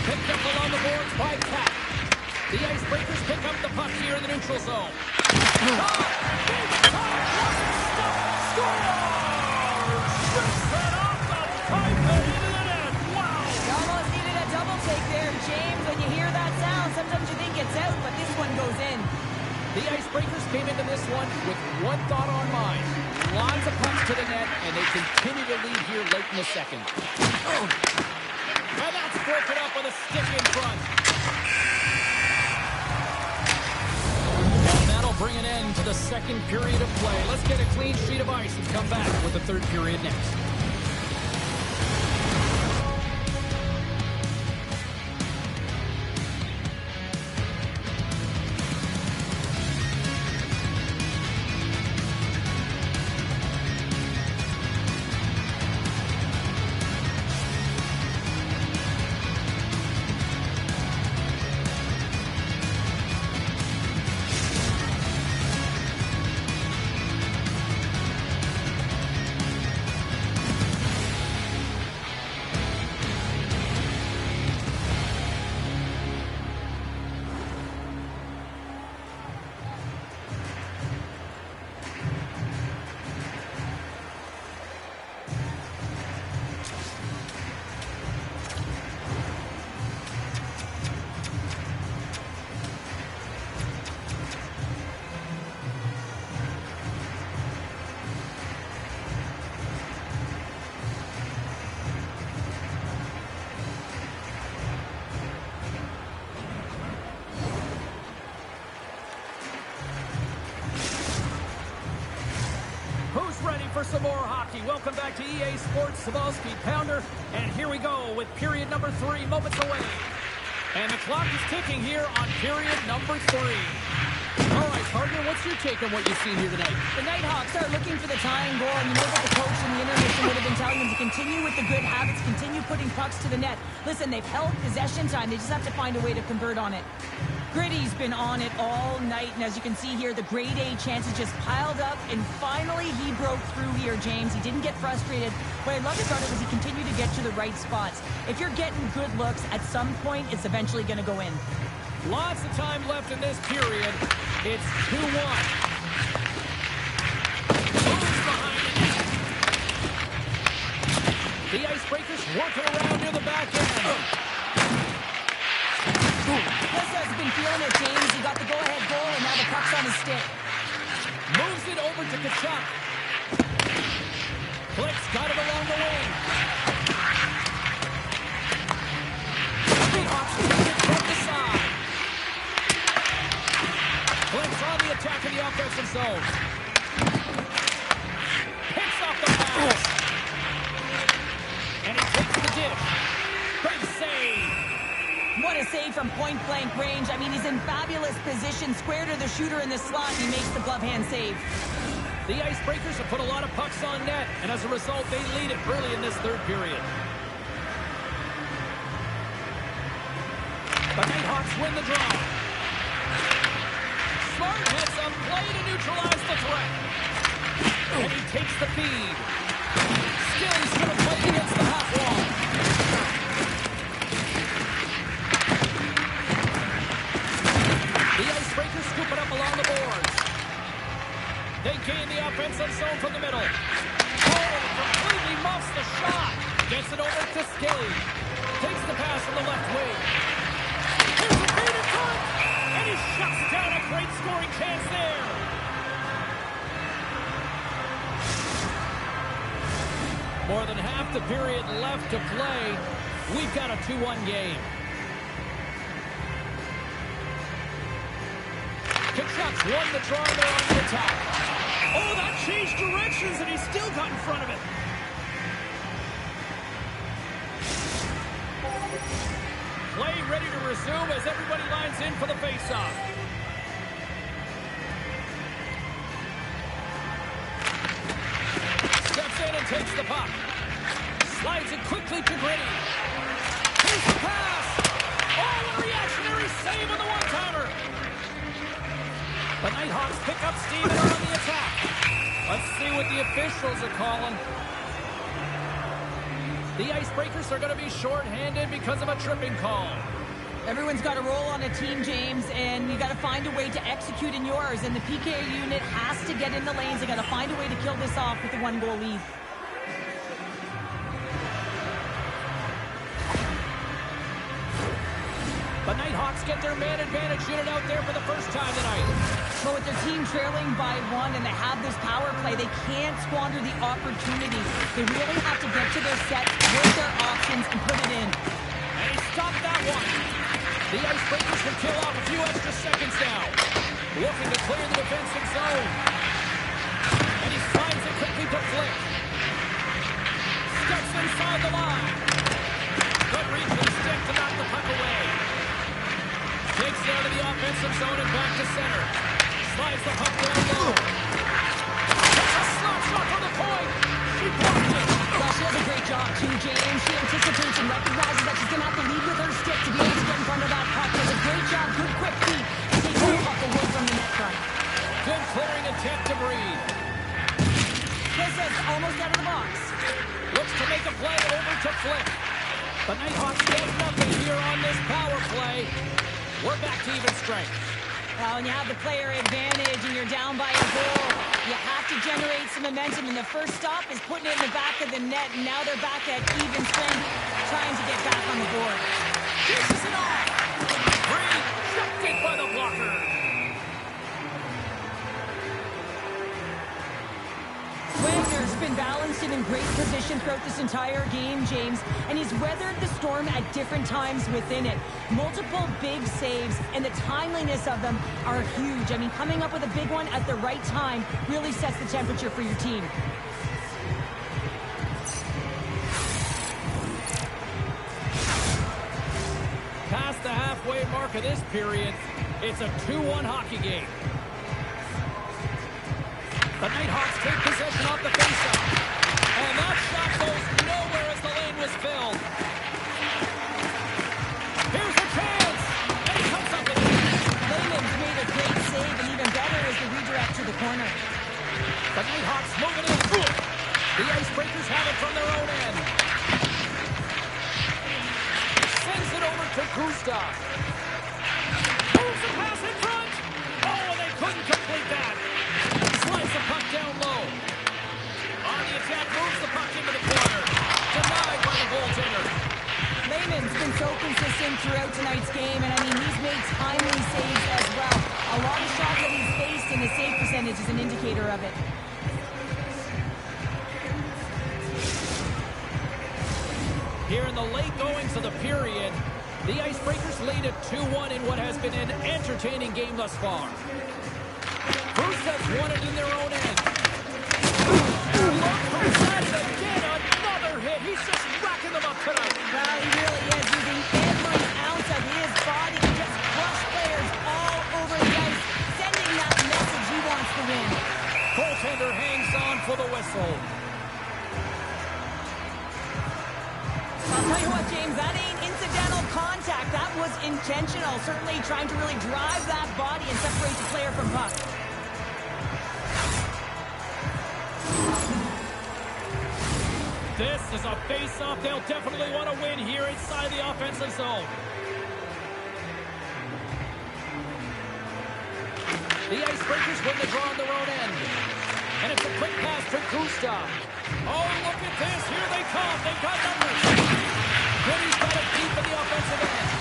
Picked up along the boards by Pat. The Icebreakers pick up the puck here in the neutral zone. Big stop! Scores! Rips that off the pipe and into the net. Wow! You almost needed a double take there, James. When you hear that sound, sometimes you think it's out, but this one goes in. The Icebreakers came into this one with one thought on mind. Lots of pucks to the net, and they continue to lead here late in the second. And that's broken up with a stick in front. And that'll bring an end to the second period of play. Let's get a clean sheet of ice and come back with the third period next. For some more hockey. Welcome back to EA Sports Savalsky Pounder. And here we go with period number 3 moments away. And the clock is ticking here on period number 3. All right, partner, what's your take on what you see here tonight? The Nighthawks are looking for the tying goal, and you know that the coach in the intermission would have been telling them to continue with the good habits, continue putting pucks to the net. Listen, they've held possession time. They just have to find a way to convert on it. Gritty's been on it all night, and as you can see here, the grade A chances just piled up, and finally he broke through here, James. He didn't get frustrated. What I loved about it was he continued to get to the right spots. If you're getting good looks, at some point, it's eventually going to go in. Lots of time left in this period. It's 2-1. Moves behind it. The Icebreakers working around near the back end. Has been feeling it, James. He got the go-ahead goal, and now the puck's on his stick. Moves it over to Kachuk. Flicks got it along the wing. Nighthawks take it from the side. Flicks on the attack in the offensive zone. Picks off the pass. And he takes the dish. Great save. What a save from point-blank range. I mean, he's in fabulous position, square to the shooter in the slot, and he makes the glove hand save. The Icebreakers have put a lot of pucks on net, and as a result, they lead it early in this third period. The Nighthawks win the draw. Smart has some play to neutralize the threat. And he takes the feed. Still, he's going to play against the half wall. The Icebreakers scoop it up along the boards. They gain the offensive zone from the middle. Oh, completely muffs the shot. Gets it over to Skelly. Takes the pass from the left wing. Here's a feed in front. And he shuts down a great scoring chance there. More than half the period left to play. We've got a 2-1 game. Kachuk's won the draw there on the attack. Oh, that changed directions, and he still got in front of it. Play ready to resume as everybody lines in for the faceoff. Steps in and takes the puck. Slides it quickly to Gritty. Here's the pass. Oh, a reactionary save on the one-timer. The Nighthawks pick up steam and are on the attack. Let's see what the officials are calling. The Icebreakers are going to be shorthanded because of a tripping call. Everyone's got a role on a team, James, and you got to find a way to execute in yours. And the PK unit has to get in the lanes. They got to find a way to kill this off with a 1-goal lead. The Nighthawks get their man advantage unit out there for the first time tonight. But with their team trailing by 1 and they have this power play, they can't squander the opportunity. They really have to get to their set, work their options, and put it in. And he stopped that one. The Icebreakers can kill off a few extra seconds now. Looking to clear the defensive zone. And he finds it quickly to Flick. Steps inside the line. Good reach and stick to knock the puck away. Takes it out of the offensive zone and back to center. Slides the puck down low. Takes a slap shot from the point. She blocked it. Well, she does a great job too, James. She anticipates and recognizes that she's going to have to lead with her stick to be able to get in front of that puck. Does a great job, good quick feet. Takes the puck away from the net front. Good clearing attempt to breathe. This is almost out of the box. Looks to make a play over to Flick. The Nighthawks get nothing here on this power play. We're back to even strength. Well, when you have the player advantage and you're down by a goal, you have to generate some momentum. And the first stop is putting it in the back of the net. And now they're back at even strength, trying to get back on the board. Kisses it off. Rejected by the blocker. Wagner's been balanced and in great position throughout this entire game, James, and he's weathered the storm at different times within it. Multiple big saves, and the timeliness of them are huge. I mean, coming up with a big one at the right time really sets the temperature for your team. Past the halfway mark of this period, it's a 2-1 hockey game. The Nighthawks take possession off the faceoff. And that shot goes nowhere as the lane was filled. Here's a chance. And he comes up with it. Lehman's made a great save, and even better is the redirect to the corner. The Nighthawks moving in. The Icebreakers have it from their own end. Sends it over to Gustav. Moves the pass in front. Oh, and they couldn't complete that. Slides the puck down low. On the attack, moves the puck into the corner. Denied by the goaltender. Lehman's been so consistent throughout tonight's game, and I mean, he's made timely saves as well. A lot of shots that he's faced, and the save percentage is an indicator of it. Here in the late goings of the period, the Icebreakers lead at 2-1 in what has been an entertaining game thus far. Bruce has won it in their own end. And look for that again, another hit. He's just racking them up tonight. Well, he really is using every ounce of his body to just crush players all over the ice, sending that message he wants to win. Goaltender hangs on for the whistle. I'll tell you what, James, that ain't incidental contact. That was intentional, certainly trying to really drive that body and separate the player from puck. This is a face-off they'll definitely want to win here inside the offensive zone. The Icebreakers win the draw on their own end. And it's a quick pass to Gustav. Oh, look at this. Here they come. They've got numbers. Goody's got it deep in the offensive end.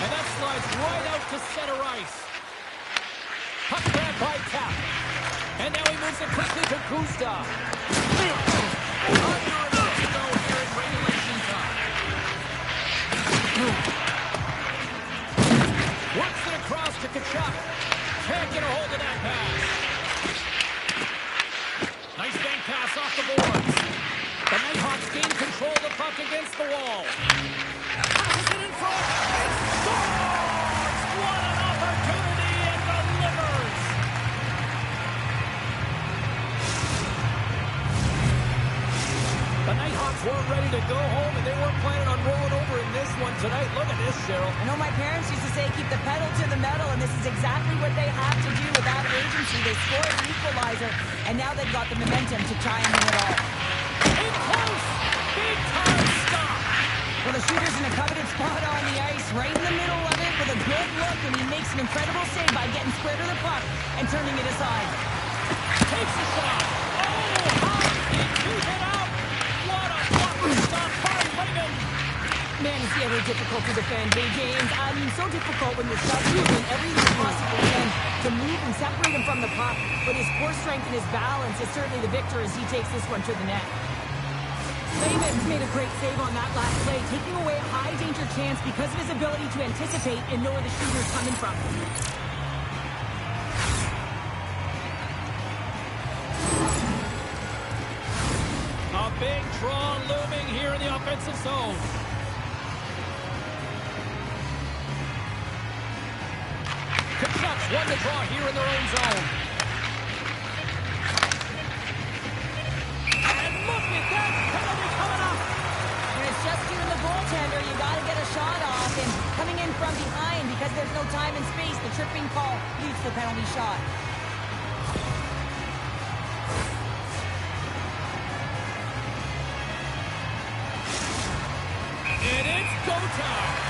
And that slides right out to center ice. Puck grab by Tap. And now he moves it quickly to Gustav. Under a minute to go here in regulation time. Works it across to Kachuk. Can't get a hold of that pass. Nice bank pass off the boards. The Nighthawks gain control of the puck against the wall. Passes it in front. And scores! What an opportunity and delivers! The Nighthawks weren't ready to go home, and they weren't planning on rolling over in this one tonight. Look at this, Cheryl. I know my parents used to say, keep the pedal to the metal, and this is exactly what they have to do without agency. They score an equalizer, and now they've got the momentum to try and win it all. In close! Big time stop! Well, the shooter's in a coveted spot on the ice, right in the middle of it with a good look, and he makes an incredible save by getting square to the puck and turning it aside. Takes a shot! Oh, how did he keep it out? What a blocker stop by Lehman! Man, is he ever difficult to defend, hey, James? I mean, so difficult when you're shoved doing everything you possibly can to move and separate him from the puck. But his core strength and his balance is certainly the victor as he takes this one to the net. Layman's made a great save on that last play, taking away a high-danger chance because of his ability to anticipate and know where the shooter's coming from. A big draw looming here in the offensive zone. Kachuk's won the draw here in their own zone. And look at that penalty coming up. And it's just you and the goaltender. You got to get a shot off. And coming in from behind, because there's no time and space, the tripping call leads to the penalty shot. And it's go time.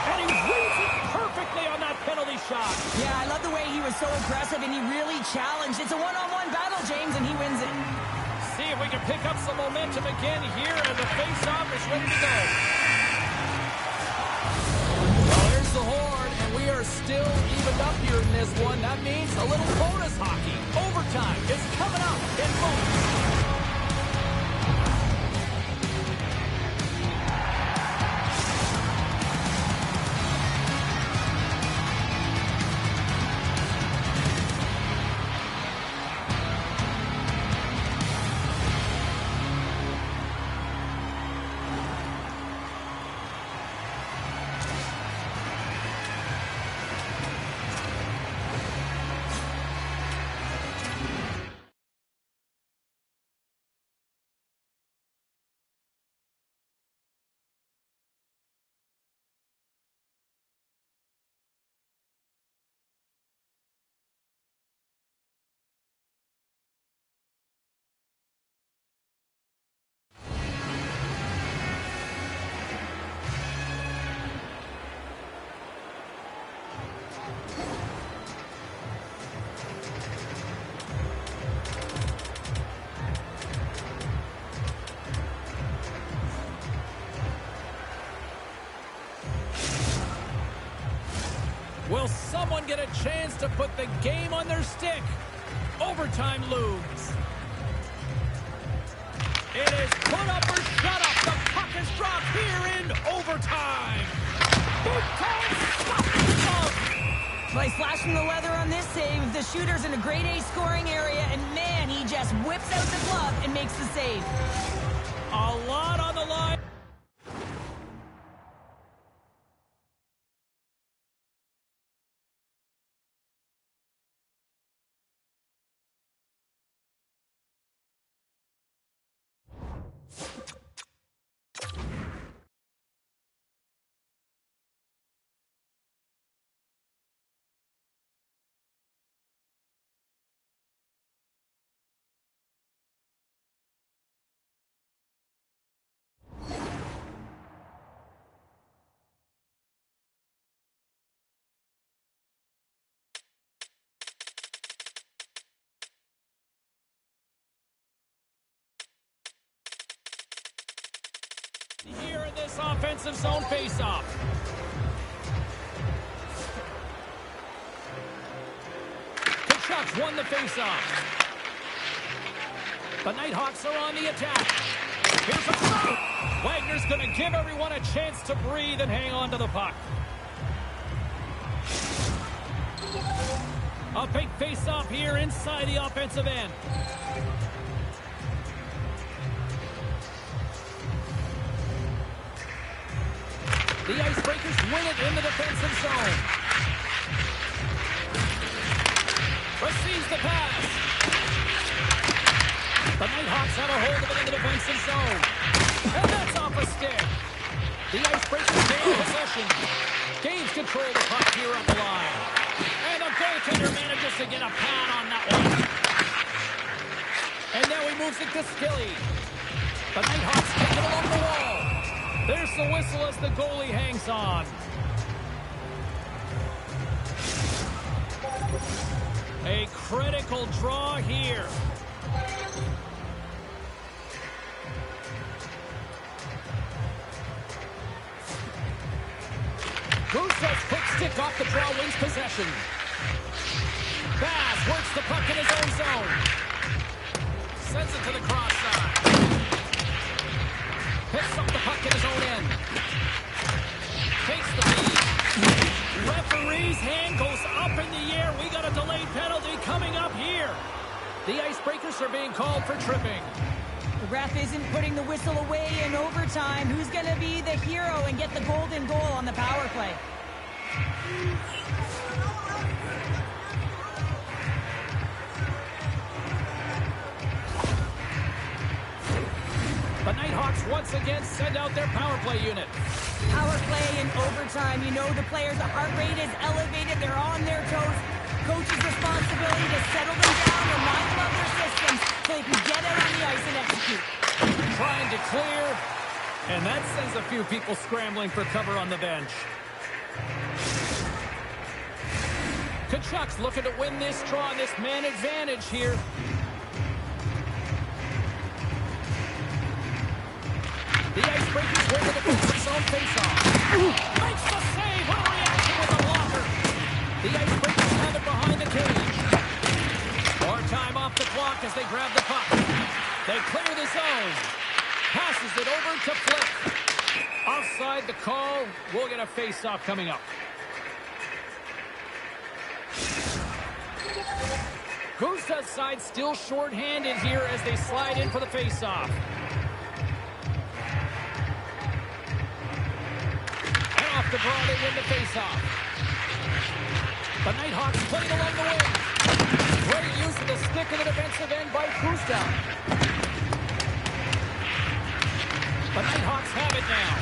And he reads it perfectly on that penalty shot. Yeah, I love the way he was so aggressive and he really challenged. It's a one-on-one battle, James, and he wins it. See if we can pick up some momentum again here, and the face-off is ready to go. Well, there's the horn, and we are still evened up here in this one. That means a little bonus hockey. Overtime is coming up in moments. Will someone get a chance to put the game on their stick? Overtime looms. It is put up or shut up. The puck is dropped here in overtime. Big time stop. Well, he's slashing the leather on this save. The shooter's in a grade A scoring area, and man, he just whips out the glove and makes the save. A lot on the line. Here in this offensive zone faceoff. Kachuk's won the faceoff. The Nighthawks are on the attack. Here's a shot. Wagner's going to give everyone a chance to breathe and hang on to the puck. A big faceoff here inside the offensive end. The Icebreakers win it in the defensive zone. Receives the pass. The Nighthawks have a hold of it in the defensive zone. And that's off a stick. The Icebreakers gain possession. Gains control of the puck here on the line. And the goaltender manages to get a pad on that one. And now he moves it to Skilly. The Nighthawks take it along the wall. There's the whistle as the goalie hangs on. A critical draw here. Russo's quick stick off the draw wins possession. Bass works the puck in his own zone. Sends it to the cross side. Picks up the puck in his own end. Takes the lead. Referee's hand goes up in the air. We got a delayed penalty coming up here. The Icebreakers are being called for tripping. The ref isn't putting the whistle away in overtime. Who's going to be the hero and get the golden goal on the power play? The Nighthawks once again send out their power play unit. Power play in overtime. You know the players' heart rate is elevated. They're on their toes. Coach's responsibility to settle them down and line them up their systems so they can get out on the ice and execute. Trying to clear, and that sends a few people scrambling for cover on the bench. Kachuk's looking to win this draw on this man advantage here. The Icebreakers win the defensive zone faceoff. Makes the save. What a reaction with the blocker. The Icebreakers have it behind the cage. More time off the clock as they grab the puck. They clear the zone. Passes it over to Flick. Offside the call. We'll get a faceoff coming up. Gustav's side still short-handed here as they slide in for the faceoff. Off the draw, they win the faceoff. The Nighthawks played along the wing. Great use of the stick in the defensive end by Gustav. The Nighthawks have it now.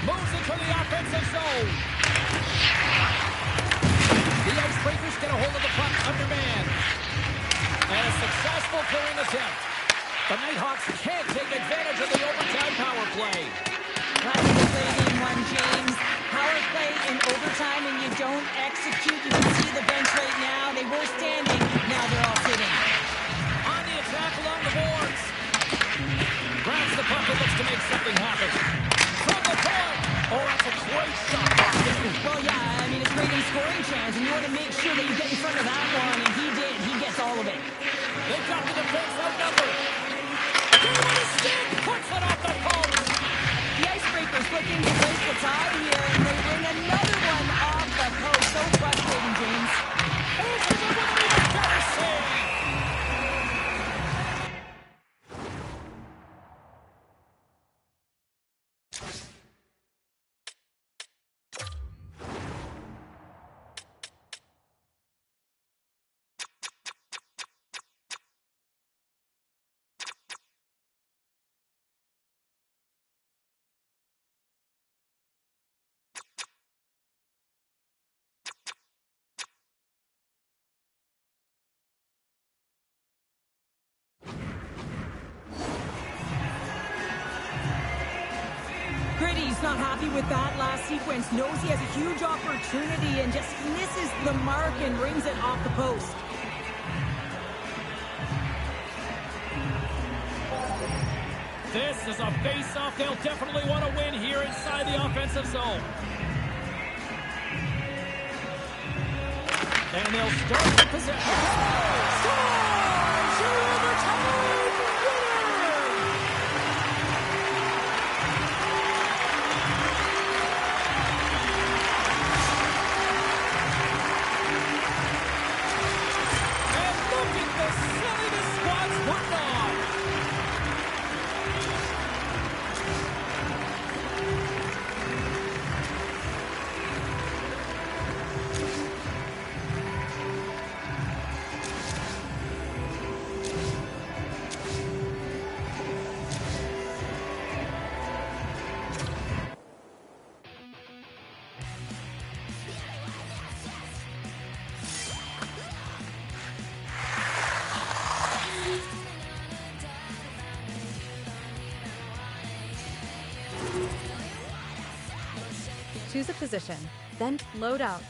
Moves into the offensive zone. The Icebreakers get a hold of the puck undermanned. And a successful clearing attempt. The Nighthawks can't take advantage of the overtime power play. That's the play game one, James. Power play in overtime and you don't execute. You can see the bench right now. They were standing. Now they're all sitting. On the attack along the boards. Grabs the puck and looks to make something happen. From the point. Oh, that's a great shot. Well, yeah, I mean, it's great in scoring chance, and you want to make sure that you get in front of that one, and he did. He gets all of it. They've got the defense outnumbered. Give it a stick. Puts it off the post. The Icebreakers looking to break the tie here, and they bring another one off the post. So frustrating, James. Over the one even better save. Gritty's not happy with that last sequence. Knows he has a huge opportunity and just misses the mark and brings it off the post. This is a face-off they'll definitely want to win here inside the offensive zone. And they'll start the possession. Scores! Your overtime winner! And look at the silliness squad's putting on. Choose a position, then load outs.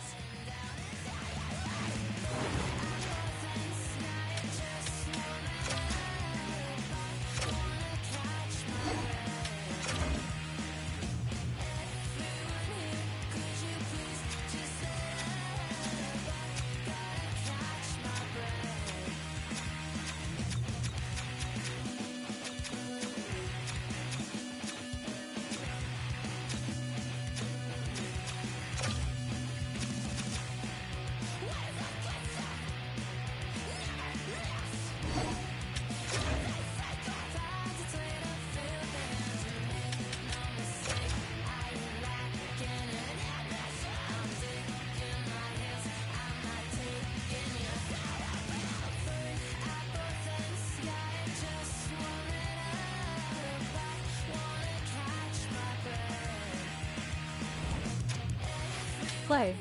Play.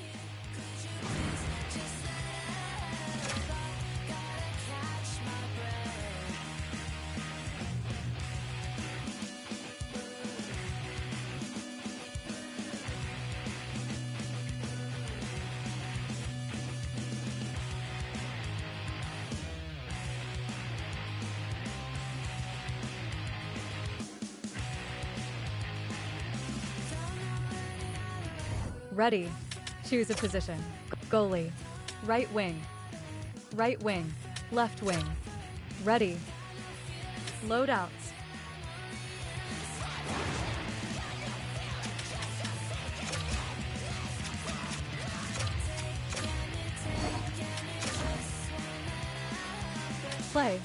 Ready. Choose a position. Goalie. Right wing. Right wing. Left wing. Ready. Loadouts. Play.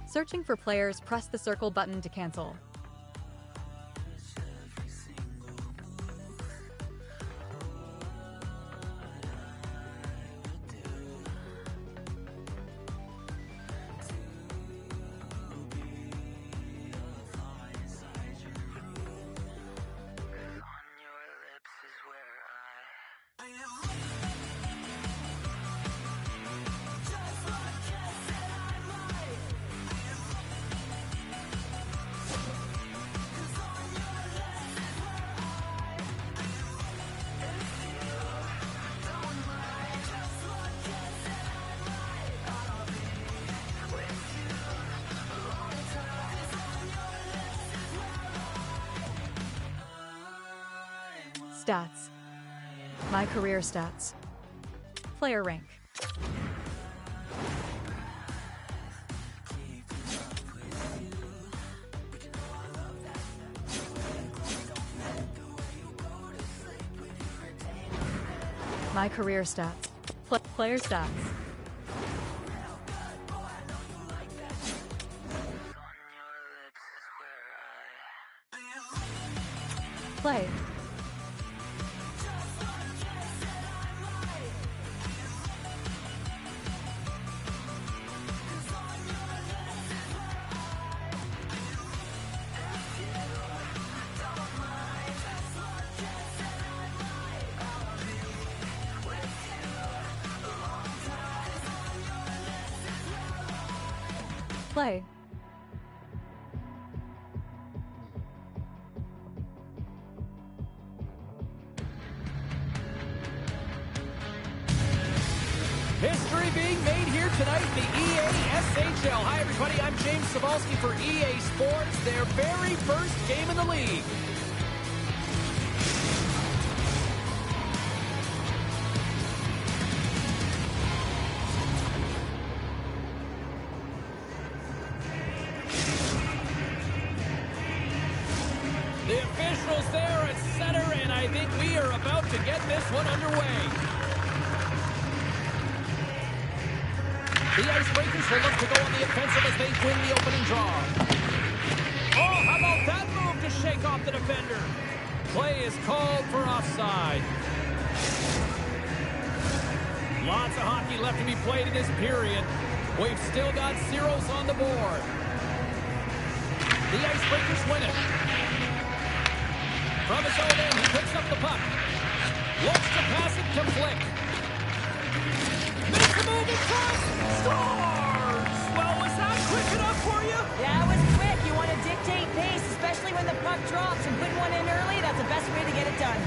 Searching for players, press the circle button to cancel. Stats. My career stats. Player rank. My career stats. Player stats. Play. Play. History being made here tonight in the EA SHL. Hi, everybody. I'm James Cebulski for EA Sports, their very first game in the league. The officials there at center, and I think we are about to get this one underway. The Icebreakers will look to go on the offensive as they win the opening draw. Oh, how about that move to shake off the defender? Play is called for offside. Lots of hockey left to be played in this period. We've still got zeros on the board. The Icebreakers win it. From his own end, he picks up the puck. Looks to pass it to Flick. Makes a move in front. Scores! Well, was that quick enough for you? Yeah, it was quick. You want to dictate pace, especially when the puck drops, and putting one in early, that's the best way to get it done.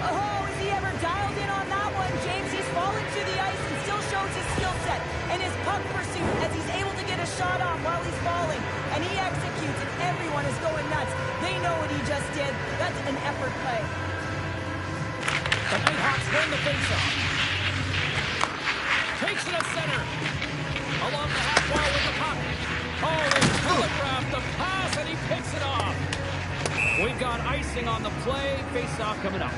Oh, is he never dialed in on that one, James. He's falling to the ice and still shows his skill set and his puck pursuit as he's able to get a shot off while he's falling. And he executes, and everyone is going nuts. They know what he just did. That's an effort play. The Nighthawks win the faceoff. Takes it to center. Along the half wall with the puck. Oh, they telegraphed the pass, and he picks it off. We've got icing on the play. Face-off coming up.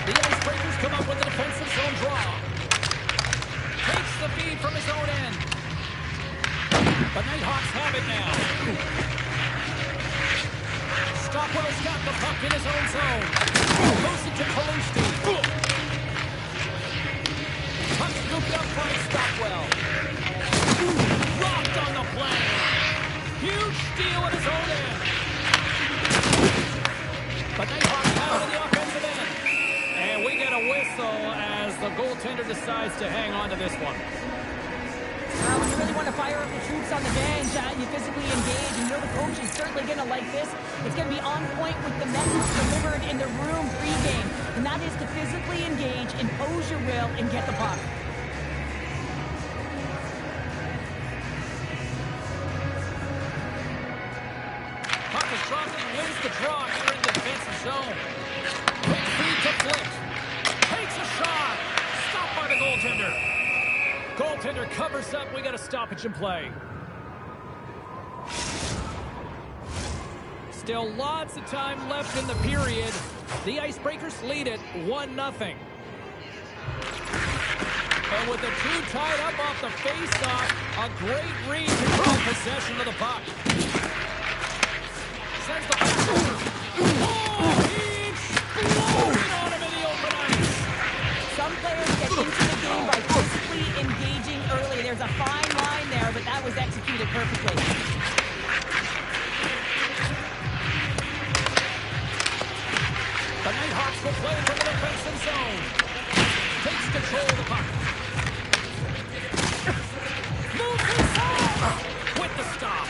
The Icebreakers come up with a defensive zone draw. Takes the feed from his own end. The Nighthawks have it now. Stopwell's got the puck in his own zone. Goes into Kaluski. Puck scooped up by Stopwell. Rocked on the play. Huge steal at his own end. The Nighthawks out of the offensive end. And we get a whistle as the goaltender decides to hang on to this one. When you really want to fire up the troops on the bench, you physically engage, and you know the coach is certainly going to like this. It's going to be on point with the message delivered in the room pregame, and that is to physically engage, impose your will, and get the puck. Puck is dropped and wins the draw here in the defensive zone. Quick feed to Flick. Takes a shot. Stopped by the goaltender. Goaltender covers up. We got a stoppage in play. Still lots of time left in the period. The Icebreakers lead it 1-0. And with the two tied up off the face-off, a great read to draw possession of the puck. Sends the puck over. Oh, he exploded on him in the open ice. Some players get into the game by physically engaging early. There's a fine line there, but that was executed perfectly. The Nighthawks will play from the defensive zone. Takes control of the puck. Moves inside with the stop.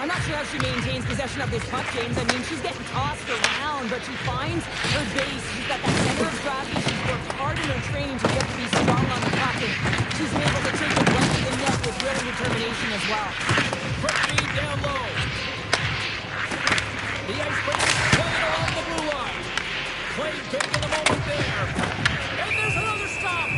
I'm not sure how she maintains possession of this puck, James. I mean, she's getting tossed around, but she finds her base. She's got that center of gravity. She's worked hard in her training to be able to be strong on the puck, and she's been able to take it right to the net with real determination as well. Quick feed down low. The Icebreakers play it along the blue line. Played big in the moment there. And there's another stop.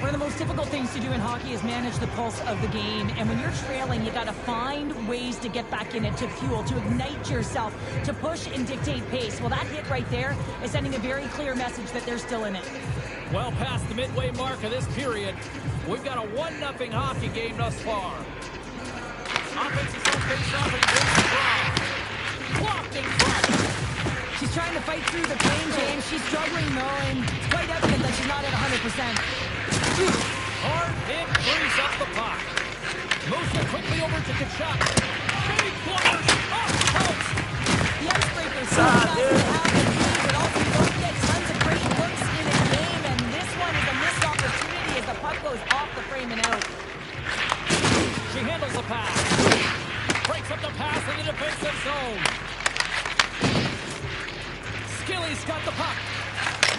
One of the most difficult things to do in hockey is manage the pulse of the game. And when you're trailing, you got to find ways to get back in it, to fuel, to ignite yourself, to push and dictate pace. Well, that hit right there is sending a very clear message that they're still in it. Well past the midway mark of this period, we've got a 1-0 hockey game thus far. Offensive zone face-off and wins the draw. Blocked in front. She's trying to fight through the pain, James. She's struggling, though, and it's quite evident that she's not at 100%. Hard hit brings up the puck. Moves it quickly over to Kachuk. Big blockers off the post. The Icebreakers so fast to have the lead, but also don't get tons of great looks in a game, and this one is a missed opportunity as the puck goes off the frame and out. She handles the pass. Breaks up the pass in the defensive zone. Skilly's got the puck.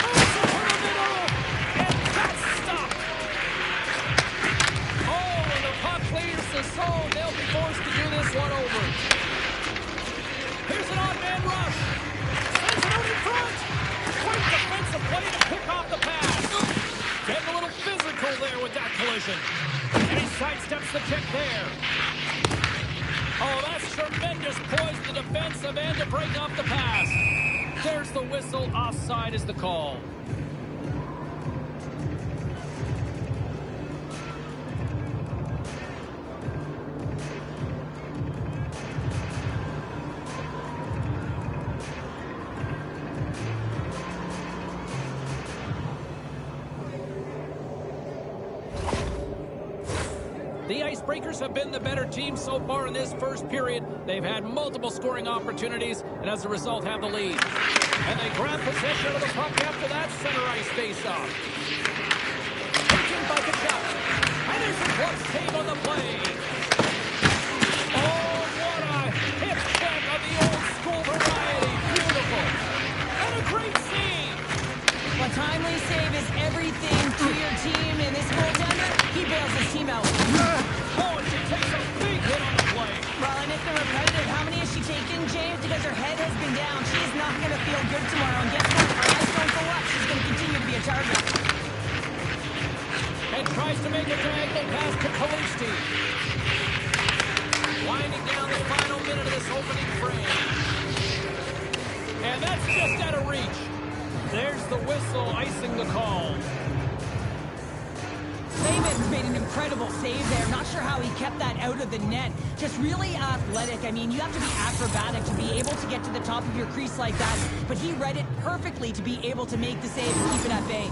Moves it to the middle. And that's stopped. Oh, when the puck clears the zone, they'll be forced to do this one over. Here's an odd-man rush. Sends it out in front. Great defensive play to pick off the pass. Getting a little physical there with that collision. And he sidesteps the check there. Oh, that's tremendous poise to the defensive end to break off the pass. There's the whistle. Offside is the call. The Icebreakers have been the better team so far in this first period. They've had multiple scoring opportunities, and as a result have the lead. And they grab possession of the puck after that center ice face-off. Taken by Kachuk. And there's a glove save on the play. Oh, what a hip check of the old school variety. Beautiful. And a great save. A timely save is everything to your team, and this goaltender, he bails his team out. Oh, and she takes a big hit on the play. Well, and it's been repetitive. How many has she taken, James? Because her head has been down. She's not going to feel good tomorrow. And guess what? Her eyes don't go up. She's going to continue to be a target. And tries to make a diagonal pass to Kalisti. Winding down the final minute of this opening frame. And that's just out of reach. There's the whistle, icing the call. Raymond's made an incredible save there. Not sure how he kept that out of the net. Just really athletic. I mean, you have to be acrobatic to be able to get to the top of your crease like that. But he read it perfectly to be able to make the save and keep it at bay.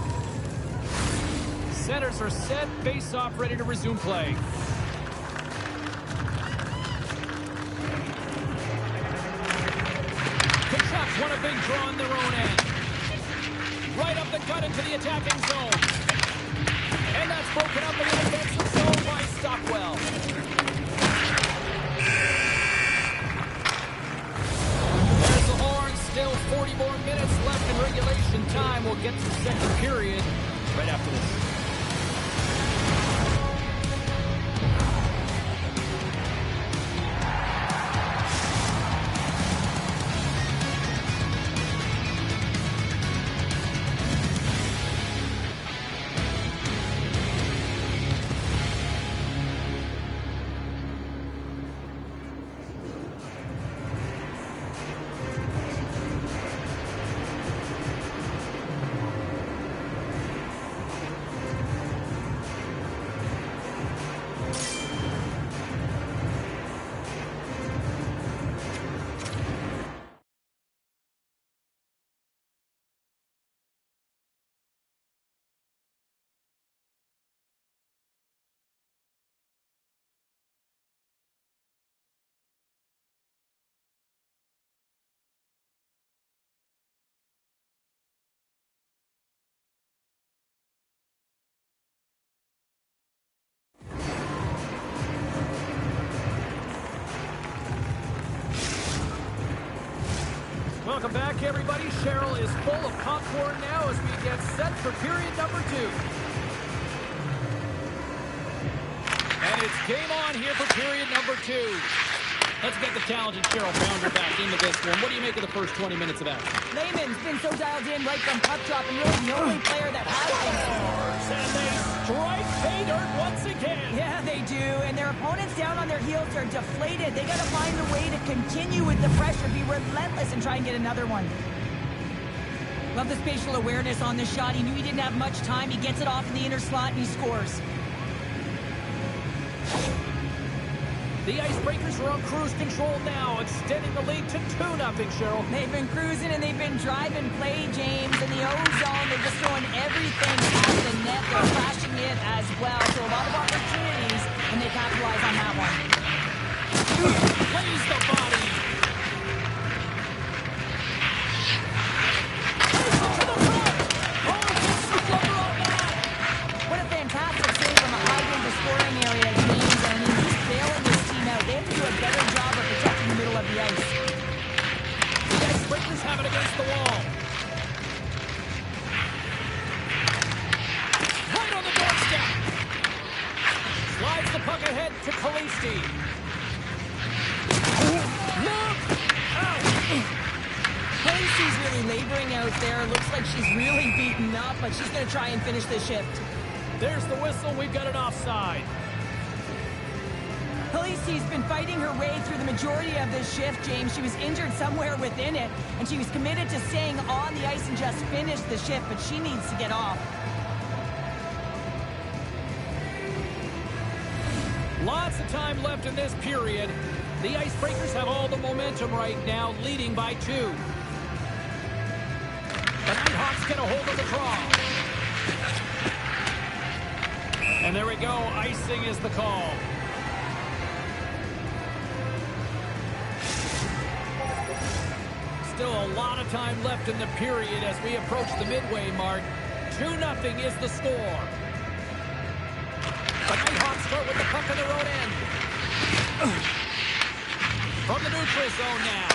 Centers are set, face-off ready to resume play. Kachuk won a big draw on their own end. Right up the gut into the attacking zone. And that's broken up in the defensive zone by Stockwell. There's the horn. Still 40 more minutes left in regulation time. We'll get to the second period right after this. Welcome back, everybody. Cheryl is full of popcorn now as we get set for period number 2. And it's game on here for period number 2. Let's get the talented Cheryl Pounder back into this one. What do you make of the first 20 minutes of action? Lehman's been so dialed in right from puck drop, and really the only player that has been. And they strike pay dirt once again. Yeah, they do. And their opponents down on their heels are deflated. They got to find a way to continue with the pressure, be relentless, and try and get another one. Love the spatial awareness on this shot. He knew he didn't have much time. He gets it off in the inner slot, and he scores. The Icebreakers are on cruise control now, extending the lead to 2-0, Cheryl. They've been cruising and they've been driving play, James. In the O-zone, they're just throwing everything at the net. They're crashing it as well. So a lot of opportunities, and they capitalize on that one. Plays the body. What a fantastic save from a high-danger scoring area, James. I mean, he's bailing this team out. They have to do a better job of protecting the middle of the ice. The Icebreakers have it against the wall. Right on the doorstep. Slides the puck ahead to Kalisti. Look out! Kalisti's really laboring out there. Looks like she's really beaten up, but she's going to try and finish this shift. There's the whistle. We've got an offside. Kalisti's been fighting her way through the majority of this shift, James. She was injured somewhere within it, and she was committed to staying on the ice and just finish the shift, but she needs to get off. Lots of time left in this period. The Icebreakers have all the momentum right now, leading by 2. The Nighthawks get a hold of the draw. And there we go. Icing is the call. still a lot of time left in the period as we approach the midway mark. 2-0 is the score. The Nighthawks start with the puck on their own end. From the neutral zone now.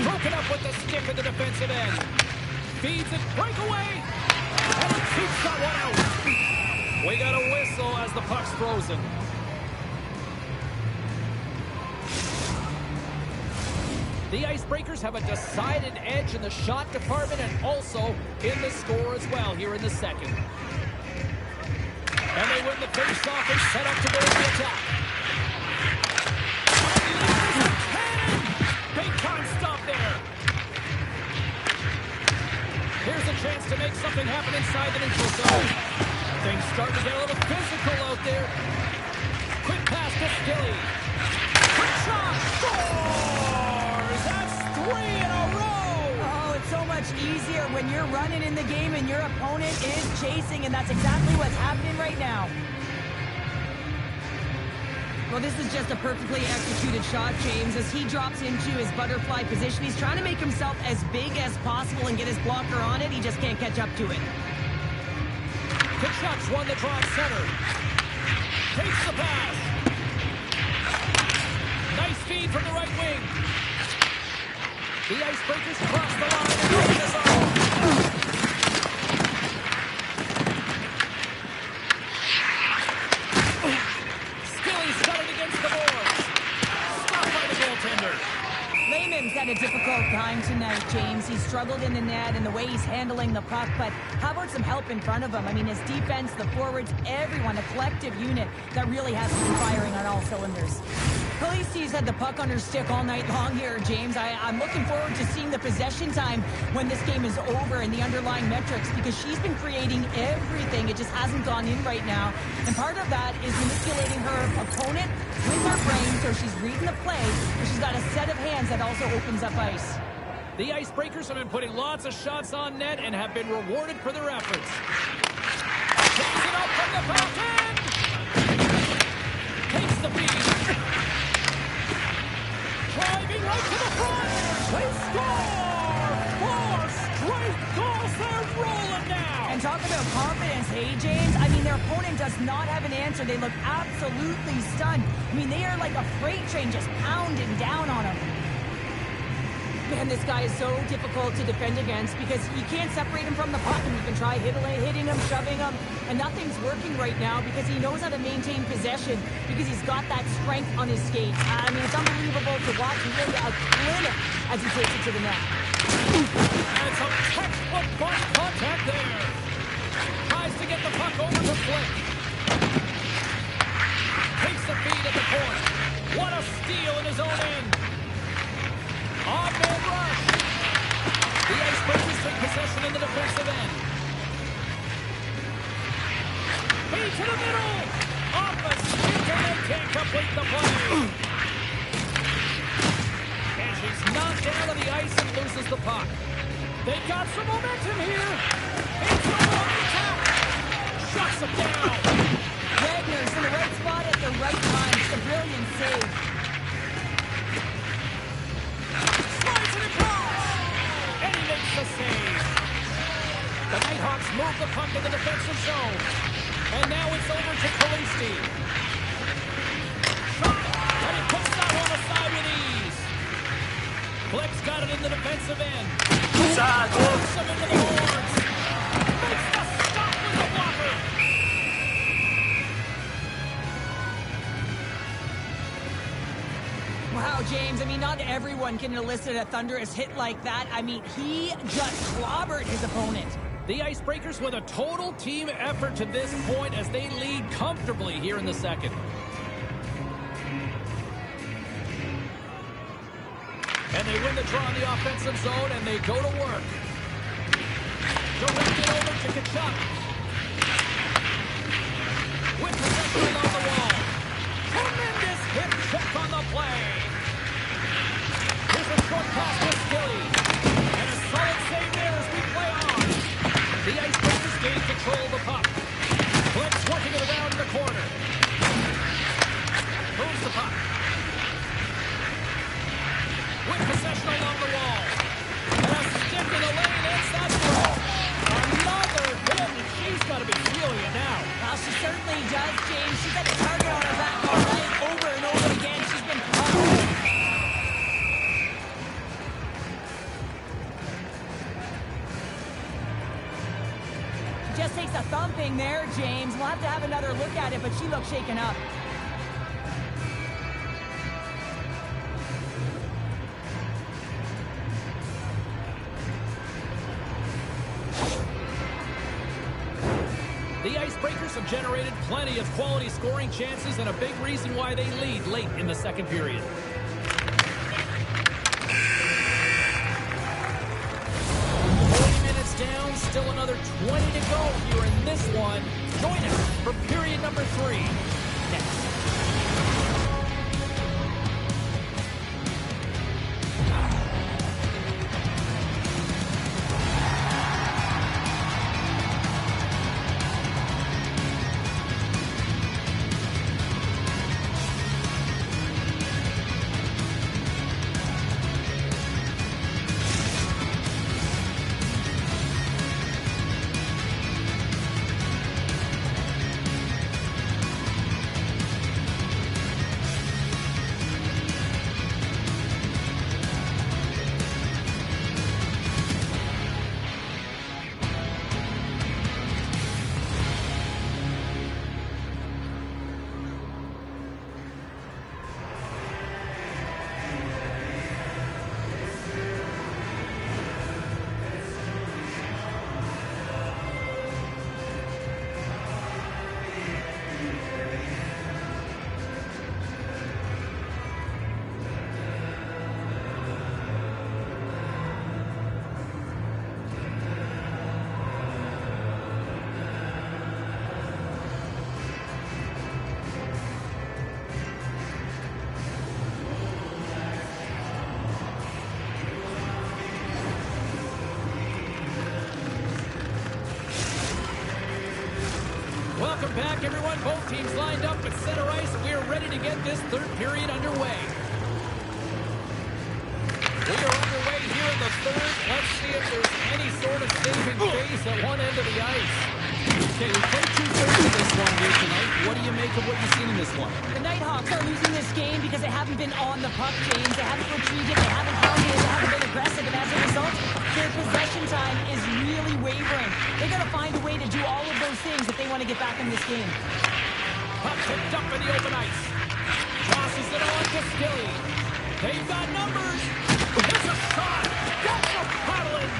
Broken up with the stick in the defensive end. Feeds it, breakaway, and he keeps that one out. We got a whistle as the puck's frozen. The Icebreakers have a decided edge in the shot department and also in the score as well here in the second. And they win the face-off and set up to go to the attack. Big time stop there. Here's a chance to make something happen inside the neutral zone. Things starting to get a little physical out there. Quick pass to Skilly. Quick shot. Scores! That's 3 in a row! Oh, it's so much easier when you're running in the game and your opponent is chasing, and that's exactly what's happening right now. Well, this is just a perfectly executed shot, James. As he drops into his butterfly position, he's trying to make himself as big as possible and get his blocker on it. He just can't catch up to it. Kachuk's won the draw at center. Takes the pass. Nice feed from the right wing. The Icebreakers cross the line and open the zone. Lehman's had a difficult time tonight, James. He's struggled in the net and the way he's handling the puck, but how about some help in front of him? I mean, his defense, the forwards, everyone, a collective unit that really has to be firing on all cylinders. Khaleesi's had the puck on her stick all night long here, James. I'm looking forward to seeing the possession time when this game is over and the underlying metrics, because she's been creating everything. It just hasn't gone in right now. And part of that is manipulating her opponent with her brain, so she's reading the play, but she's got a set of hands that also opens up ice. The Icebreakers have been putting lots of shots on net and have been rewarded for their efforts. Takes it up from the back end! Takes the feed. Driving right to the front! They score! 4 straight goals! They're rolling now! And talk about confidence, hey, James? I mean, their opponent does not have an answer. They look absolutely stunned. I mean, they are like a freight train just pounding down on them. Man, this guy is so difficult to defend against because you can't separate him from the puck, and you can try hitting him, shoving him, and nothing's working right now because he knows how to maintain possession because he's got that strength on his skates. I mean, it's unbelievable to watch. He's really a clinic as he takes it to the net. And it's a textbook body contact there. Tries to get the puck over to Flick. Takes the feed at the point. What a steal in his own end. On-man rush. The Icebreakers take possession in the defensive end. Feed to the middle. Off a stick, and they can't complete the play. And she's knocked down to the ice and loses the puck. They've got some momentum here. It's a long attack. Shuts them down. Wagner's in the right spot at the right time. It's a brilliant save. Slides it across. And he makes the save. The Nighthawks move the puck in the defensive zone. And now it's over to Khaleesi. Shot. And he puts that one aside with ease. Flick's got it in the defensive end. Puts him into the boards. Makes the stop with the blocker. Wow, James, I mean, not everyone can elicit a thunderous hit like that. I mean, he just clobbered his opponent. The Icebreakers with a total team effort to this point as they lead comfortably here in the second. And they win the draw in the offensive zone, and they go to work. Directed over to Kachuk. With possession along the wall. Tremendous hip check on the play. Here's a short pass to Skilly. And a solid save there as we play on. The Icebreakers gain control of the puck. Flex working it around in the corner. Moves the puck. anything there, James. We'll have to have another look at it, but she looks shaken up. The Icebreakers have generated plenty of quality scoring chances and a big reason why they lead late in the second period. 40 minutes down, still another 20 to go here in this one. Join us for period number 3 next. Welcome back, everyone. Both teams lined up at center ice. We are ready to get this third period underway. We are underway here in the third. Let's see if there's any sort of saving face at one end of the ice. Okay, we played 2/3 of this one here tonight. What do you make of what you've seen in this one? The Nighthawks are losing this game because they haven't been on the puck, James. They haven't retrieved it, they haven't pounded it, they haven't been aggressive, and as a result, their possession time is really wavering. They got to find a way to do all of those things if they want to get back in this game. Puck picked up in the open ice. Tosses it on to Skilly. They've got numbers. It's a shot. That's a paddling.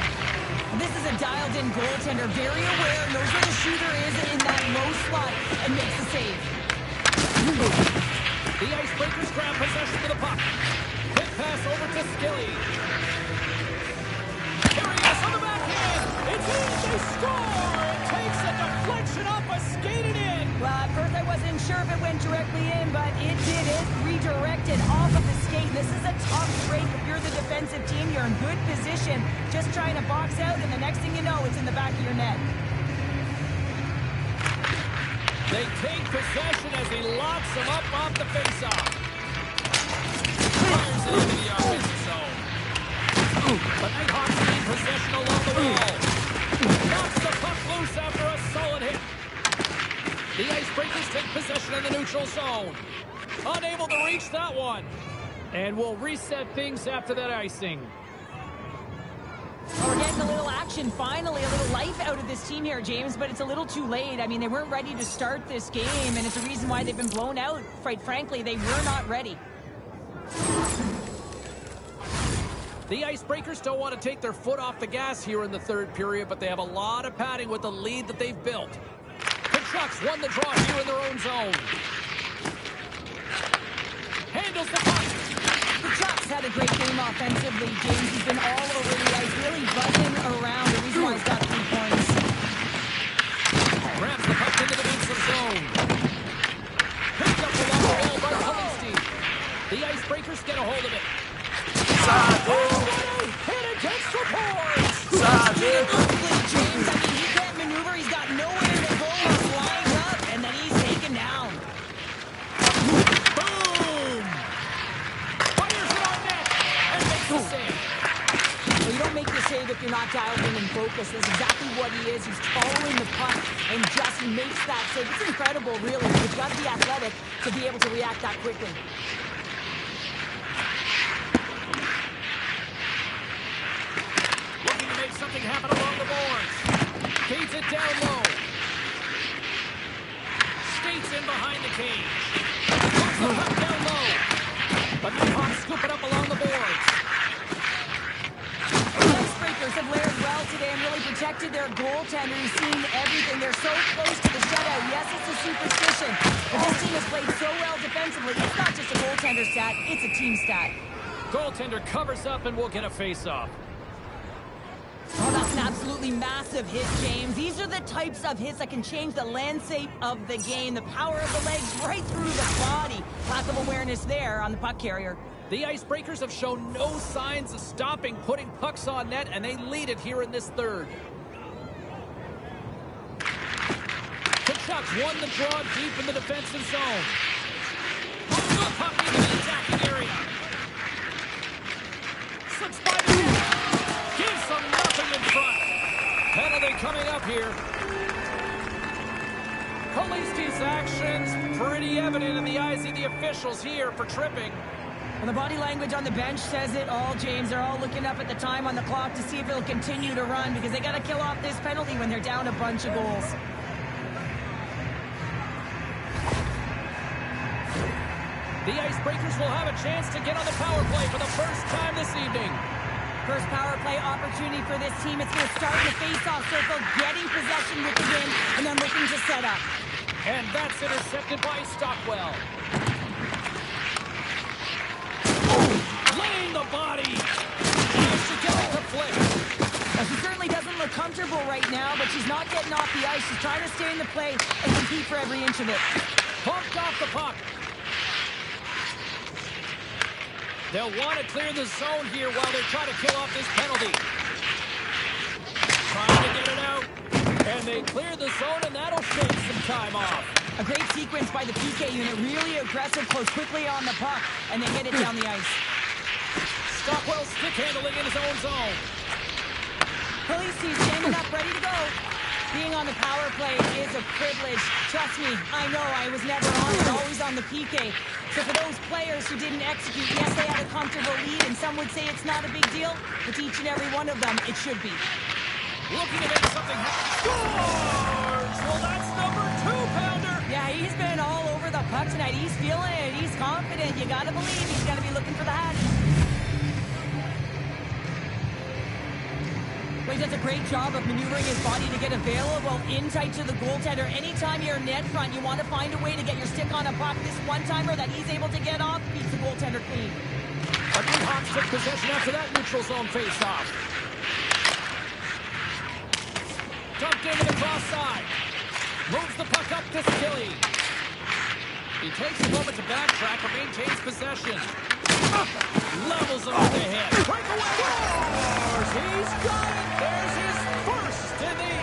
This is a dialed-in goaltender, very aware, knows where the shooter is in that low slot, and makes the save. The Icebreakers grab possession of the puck. Quick pass over to Skilly. Here he is on the backhand. It's in. They score. It takes a deflection off a skated in. Well, at first I wasn't sure if it went directly in, but it did. It redirected off of the skate. This is a tough break. If you're the defensive team, you're in good position, just trying to box out, and the next thing you know, it's in the back of your net. They take possession as he locks him up off the faceoff. Fires it into the offensive zone. The Nighthawks gain possession along the wall. Knocks the puck loose after a solid hit. The Icebreakers take possession in the neutral zone. Unable to reach that one. And we'll reset things after that icing. We're getting a little action, finally, a little life out of this team here, James, but it's a little too late. I mean, they weren't ready to start this game, and it's a reason why they've been blown out. Quite frankly, they were not ready. The Icebreakers don't want to take their foot off the gas here in the third period, but they have a lot of padding with the lead that they've built. The Trucks won the draw here in their own zone. Handles the puck. The Trucks had a great game offensively, James. He's been all over the ice, really buzzing around. The reason why he's got 3 points. Grabs the puck into the defensive zone. Picked up along the wall by Holstein. The Icebreakers get a hold of it. Hit against supports. Perfectly, James. I mean, he can't maneuver. He's got nowhere to go. He's flying up, and then he's taken down. Boom! Fires it on net and makes the save. Well, you don't make the save if you're not dialed in and focused. That's exactly what he is. He's following the puck and just makes that save. It's incredible, really. You've got to be athletic to be able to react that quickly. Looking to make something happen along the boards. Feeds it down low. in behind the cage. Puts the puck down low. The Nighthawks scoop it up along the boards. The Icebreakers have layered well today and really protected their goaltender. He's seen everything. They're so close to the shutout. Yes, it's a superstition, but this team has played so well defensively. It's not just a goaltender stat, it's a team stat. Goaltender covers up and will get a face-off. Oh, that's an absolutely massive hit, James. These are the types of hits that can change the landscape of the game. The power of the legs right through the body. Lack of awareness there on the puck carrier. The Icebreakers have shown no signs of stopping putting pucks on net, and they lead it here in this third. Kachuk's won the draw deep in the defensive zone. Moves the puck into the attacking area. Slips by the net. Gives them nothing in front. Penalty coming up here. Kalisti's actions pretty evident in the eyes of the officials here for tripping. And the body language on the bench says it all, James. They're all looking up at the time on the clock to see if it'll continue to run because they got to kill off this penalty when they're down a bunch of goals. The Icebreakers will have a chance to get on the power play for the first time this evening. First power play opportunity for this team. It's going to start in the face-off circle, getting possession with the win, and then looking to set up. And that's intercepted by Stockwell. Laying the body. Has to get it to Flick. Now, she certainly doesn't look comfortable right now, but she's not getting off the ice. She's trying to stay in the play and compete for every inch of it. Pumped off the puck. They'll want to clear the zone here while they're trying to kill off this penalty. Trying to get it out. And they clear the zone, and that'll shave some time off. A great sequence by the PK unit. Really aggressive, close quickly on the puck, and they get it down the ice. Stockwell stick handling in his own zone. Kalisti's standing up, ready to go. Being on the power play is a privilege. Trust me, I know I was never on it, always on the PK. So for those players who didn't execute, yes, they had a comfortable lead, and some would say it's not a big deal, but to each and every one of them, it should be. Looking to make something happen. Scores! Well, that's number 2-pounder. Yeah, he's been all over the puck tonight. He's feeling it. He's confident. You got to believe he's going to be looking for the hat. Well, he does a great job of maneuvering his body to get available in tight to the goaltender. Anytime you're net front, you want to find a way to get your stick on a puck. This one-timer that he's able to get off beats the goaltender clean. The Hawks took possession after that neutral zone face-off. Dumped into the cross side. Moves the puck up to Skilly. He takes a moment to backtrack but maintains possession. Levels it off the head. Breakaway! Scores! He's got it! There's his first in the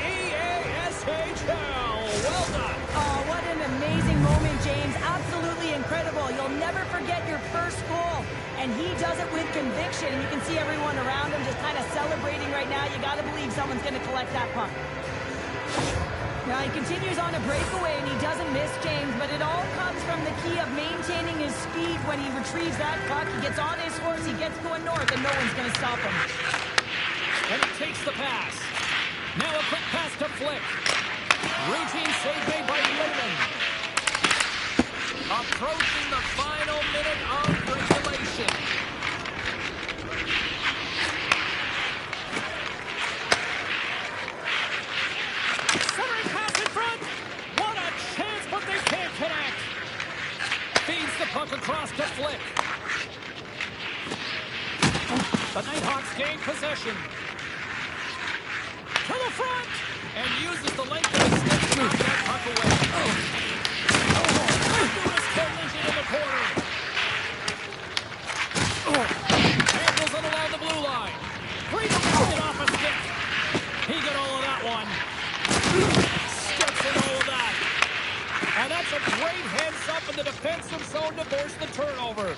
EASHL. Well done. Oh, what an amazing moment, James. Absolutely incredible. You'll never forget your first goal. And he does it with conviction. And you can see everyone around him just kind of celebrating right now. You got to believe someone's going to collect that puck. Now he continues on a breakaway and he doesn't miss, James, but it all comes from the key of maintaining his speed when he retrieves that puck. He gets on his horse, he gets going north, and no one's going to stop him. And he takes the pass. Now a quick pass to Flick. Routine save made by Lehman. Approaching the final minute of regulation. Puck across to Flick. The Nighthawks gain possession. To the front! And uses the length of his stick to knock that puck away. Lewis collision in the corner. Handles it along the blue line. Freedom to get off a stick. He got all of that one. Steps in all of that. And that's a great heads up in the defensive zone to force the turnover.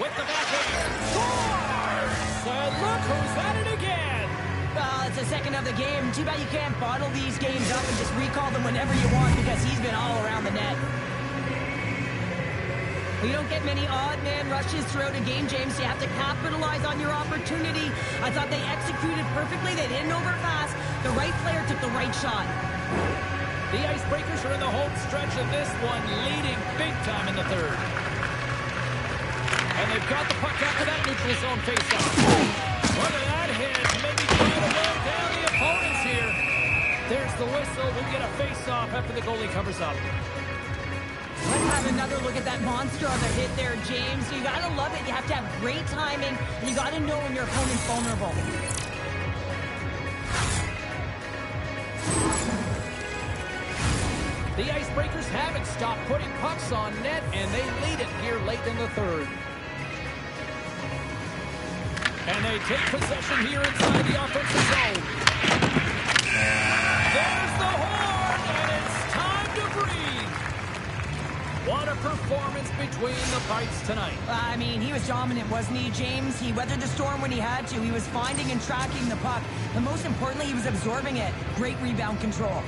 With the backhand. Scores! And look who's at it again. It's the second of the game. Too bad you can't bottle these games up and just recall them whenever you want because he's been all around the net. You don't get many odd man rushes throughout a game, James. You have to capitalize on your opportunity. I thought they executed perfectly. They didn't overpass. The right player took the right shot. The Icebreakers are in the home stretch of this one, leading big time in the third. And they've got the puck after that neutral zone faceoff. Look at that hit. Maybe trying to wear down the opponents here. There's the whistle. We'll get a faceoff after the goalie covers up. Let's have another look at that monster of a hit there, James. You got to love it. You have to have great timing, and you got to know when your opponent's vulnerable. The Icebreakers haven't stopped putting pucks on net, and they lead it here late in the third. And they take possession here inside the offensive zone. There's the horn, and it's time to breathe. What a performance between the Pipes tonight. I mean, he was dominant, wasn't he, James? He weathered the storm when he had to. He was finding and tracking the puck. And most importantly, he was absorbing it. Great rebound control.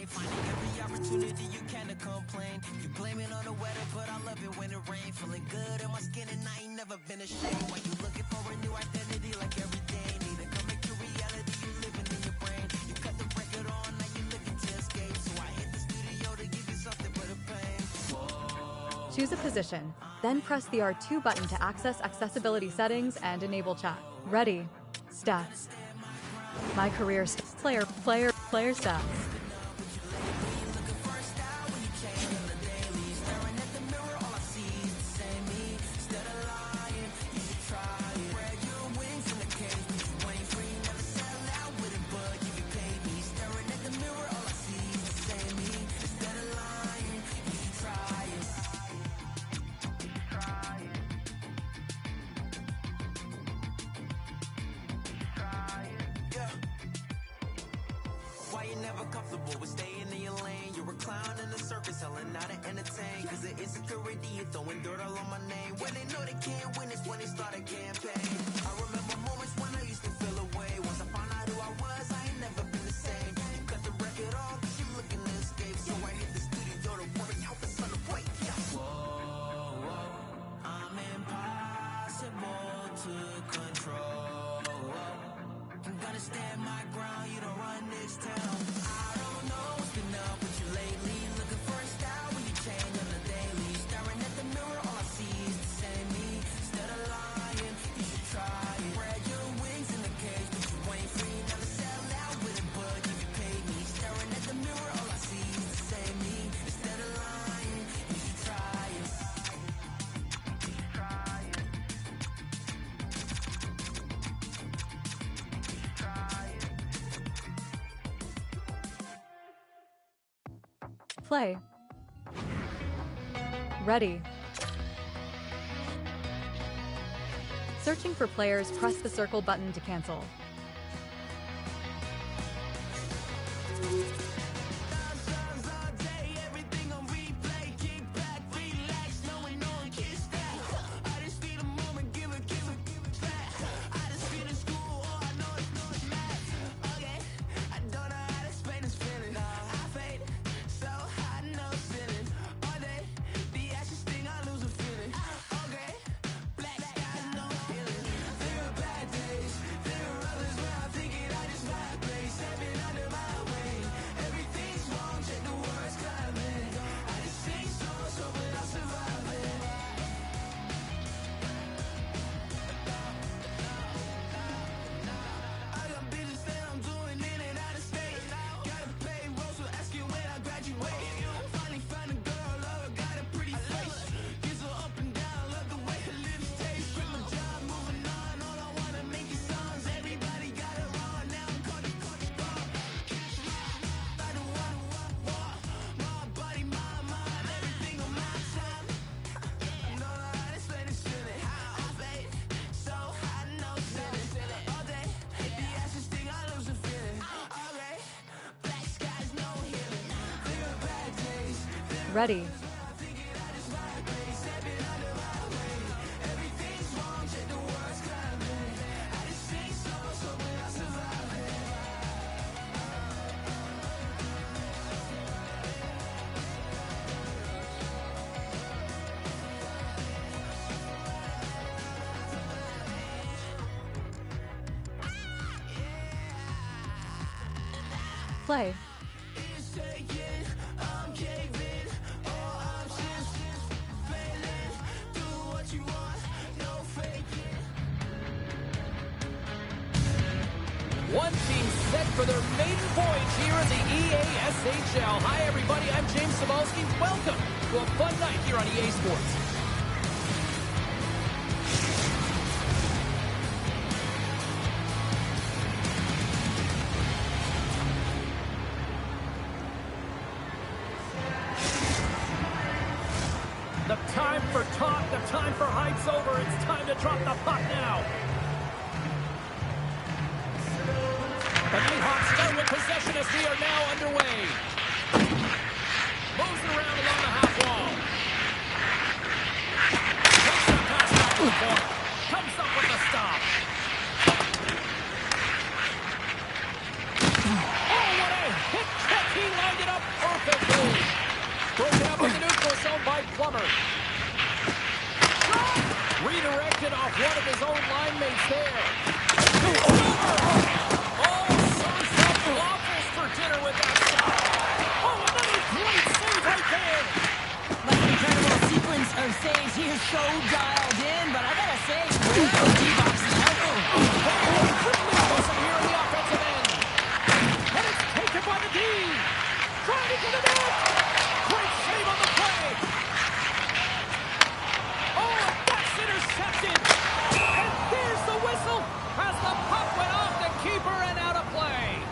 Finding every opportunity you can to complain. You blame it on the weather, but I love it when it rains. Feeling good in my skin and I ain't never been ashamed. Why you looking for a new identity like every day? Need to come make your reality, you living in your brain. You cut the record on, now you looking to escape. So I hit the studio to give you something but a pain. Whoa. Choose a position, then press the R2 button to access accessibility settings and enable chat. Ready, stats. My career player stats. Why you never comfortable with staying in your lane? You're a clown in the circus, selling out and entertain. Cause the insecurity, you throwing dirt all on my name. When they know they can't win, it's when they start a campaign. I remember moments when I used to feel away. Once I found out who I was, I ain't never been the same. You cut the record off, cause you looking to escape. So I hit the studio to worry out the sun to break. Yeah. Whoa, whoa, I'm impossible to control. I'm gonna stand my ground, you don't run this town. I don't know what's been up with you lately. Looking for a style when you change on the daily. Staring at the mirror, all I see is the same me. Instead of lying, you should try it. Spread your wings in the cage, but you ain't free. Never sell out with a bud if you paid me. Staring at the mirror, all I see is the same me. Instead of lying, you should try it. Play. Ready. Searching for players, press the circle button to cancel. Ready. play. One team set for their maiden voyage here in the EASHL. Hi, everybody. I'm James Cebulski. Welcome to a fun night here on EA Sports. The time for talk, the time for hype's over. It's time to drop the puck now. The Nighthawks start with possession as we are now underway. Moves it around along the half wall. Takes the pass back to the corner. Comes up with the stop. Oh, what a hit check. He lined it up perfectly. Broken up in the neutral zone by Plummer. Redirected off one of his own line mates there. Dinner with that shot. Oh, another great save right there. Like an incredible sequence of saves. He is so dialed in, but I gotta say, D-box now. Quickly awesome here on the offensive end. And it's taken by the D. Trying to get it out. Great save on the play. Oh, that's intercepted. And there's the whistle as the puck went off the keeper and out of play.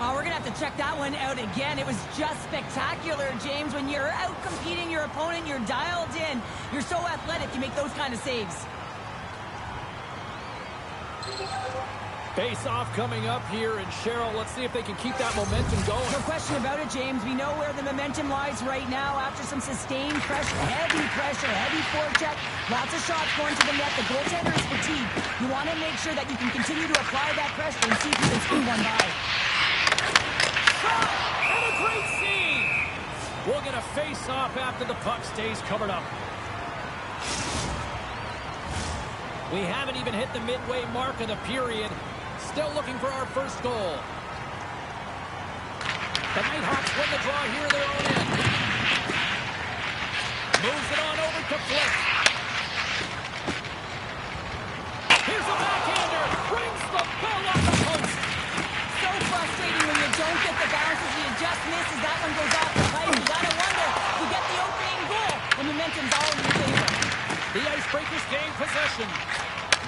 Oh, we're going to have to check that one out again. It was just spectacular, James. When you're out competing your opponent, you're dialed in. You're so athletic, you make those kind of saves. Face-off coming up here, and Cheryl, let's see if they can keep that momentum going. No question about it, James. We know where the momentum lies right now after some sustained pressure, heavy forecheck, lots of shots going to the net. The goaltender is fatigued. You want to make sure that you can continue to apply that pressure and see if you can squeeze one by. And a great scene. We'll get a face-off after the puck stays covered up. We haven't even hit the midway mark of the period. Still looking for our first goal. The Nighthawks win the draw here in their own end. Moves it on over to Flick. Here's a backhander. Brings the ball off the post. So frustrating when you don't get the bounces. You just miss as that one goes off the pipe. You gotta wonder if you get the opening goal. The momentum's all in your favor. The Icebreakers gain possession.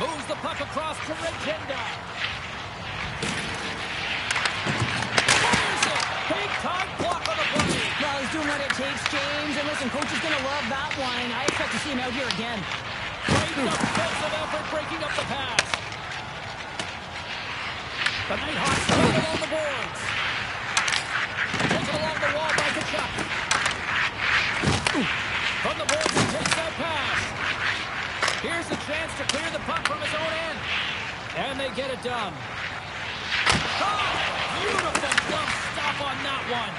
Moves the puck across to Regenda. Fires it. Big time block on the play. Well, he's doing what it takes, James. And listen, coach is gonna love that one. I expect to see him out here again. Great defensive effort breaking up the pass. The Nighthawks put it along the boards. Taken along the wall by Kachuk. From the boards, he takes that pass. Here's a chance to clear the puck from his own end. And they get it done. Oh, beautiful glove stop on that one.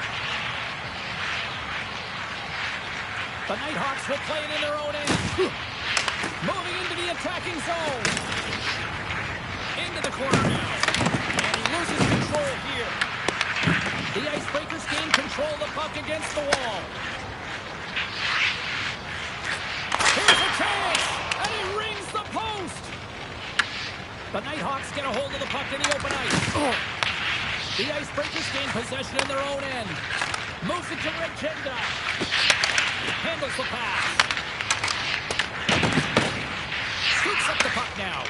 The Nighthawks will play it in their own end. Moving into the attacking zone. Into the corner now. And he loses control here. The Icebreakers gain control of the puck against the wall. Here's a chance. And he rings the post. The Nighthawks get a hold of the puck in the open ice. The Icebreakers gain possession in their own end. Moves it to Regenda. Handles the pass. Scoops up the puck now.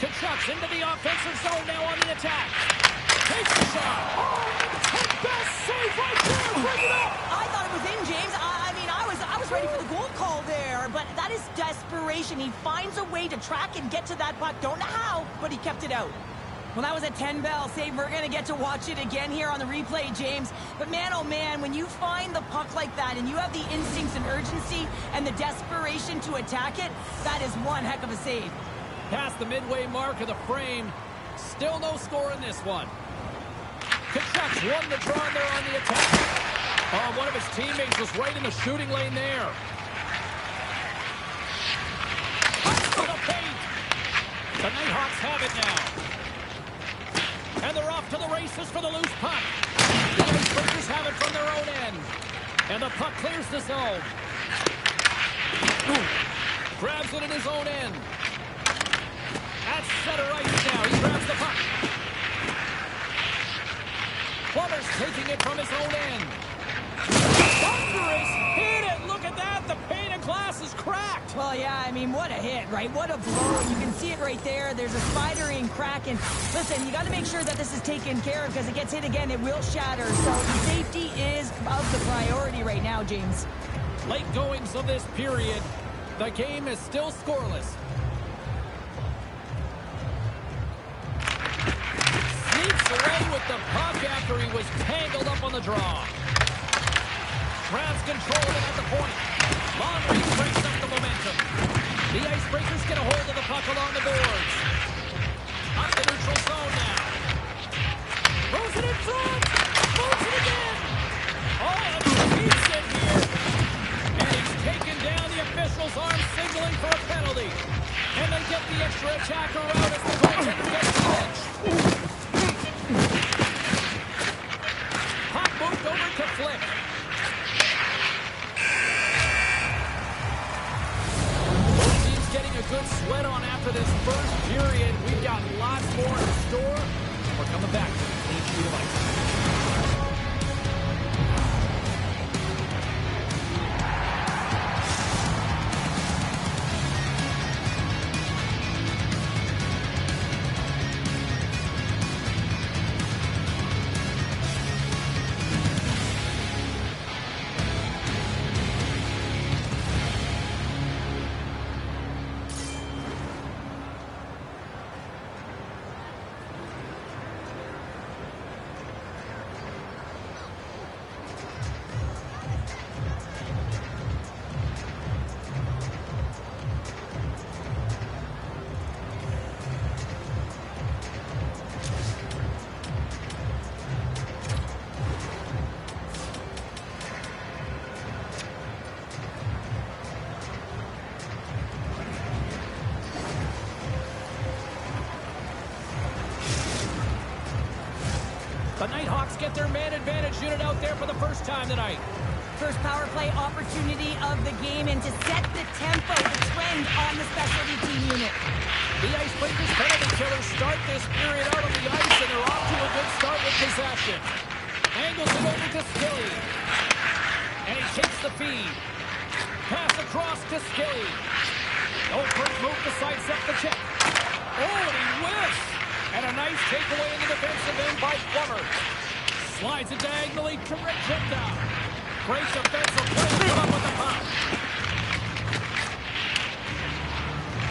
Kachuk's into the offensive zone now on the attack. Takes the shot. Oh, the best save right there. Bring it up. I thought it was in, James. I was ready for the goal call there, but that is desperation. He finds a way to track and get to that puck. Don't know how, but he kept it out. Well, that was a 10-bell save. We're going to get to watch it again here on the replay, James. But man, oh man, when you find the puck like that and you have the instincts and urgency and the desperation to attack it, that is one heck of a save. Past the midway mark of the frame. Still no score in this one. Kachuk's won the draw there on the attack. Oh, one of his teammates was right in the shooting lane there. Pucks to the paint. The Nighthawks have it now. And they're off to the races for the loose puck. The Icebreakers have it from their own end. And the puck clears the zone. Grabs it in his own end. At center ice now. He grabs the puck. Plummer's taking it from his own end. Thunderous hit it. Look at that. The pane of glass is cracked. Well, yeah, I mean, what a hit, right? What a blow. You can see it right there. There's a spidering crack. And listen, you got to make sure that this is taken care of because it gets hit again, it will shatter. So safety is of the priority right now, James. Late goings of this period. The game is still scoreless. Sneaks away with the puck after he was tangled up on the draw. Grabs control of it at the point. Long reach breaks up the momentum. The Icebreakers get a hold of the puck along the boards. Up the neutral zone now. Throws it in front. Moves it again. Oh, a beats it here. And he's taken down. The officials' arm signaling for a penalty. And they get the extra attacker out as the goaltender gets the edge. Puck moved over to Flick. Getting a good sweat on after this first period. We've got lots more in store. We're coming back to the clean sheet of ice. The Nighthawks get their man advantage unit out there for the first time tonight. First power play opportunity of the game, and to set the tempo, the trend on the specialty team unit. The Icebreakers penalty killers start this period out on the ice, and they're off to a good start with possession. Angles it over to Skilly. And he takes the feed. Pass across to Skilly. Oh, first move to sidestep the check. Oh, and he whiffs. And a nice takeaway in the defensive end by Plummer. Slides it diagonally to Riccinda. Great defensive play to come up with the puck.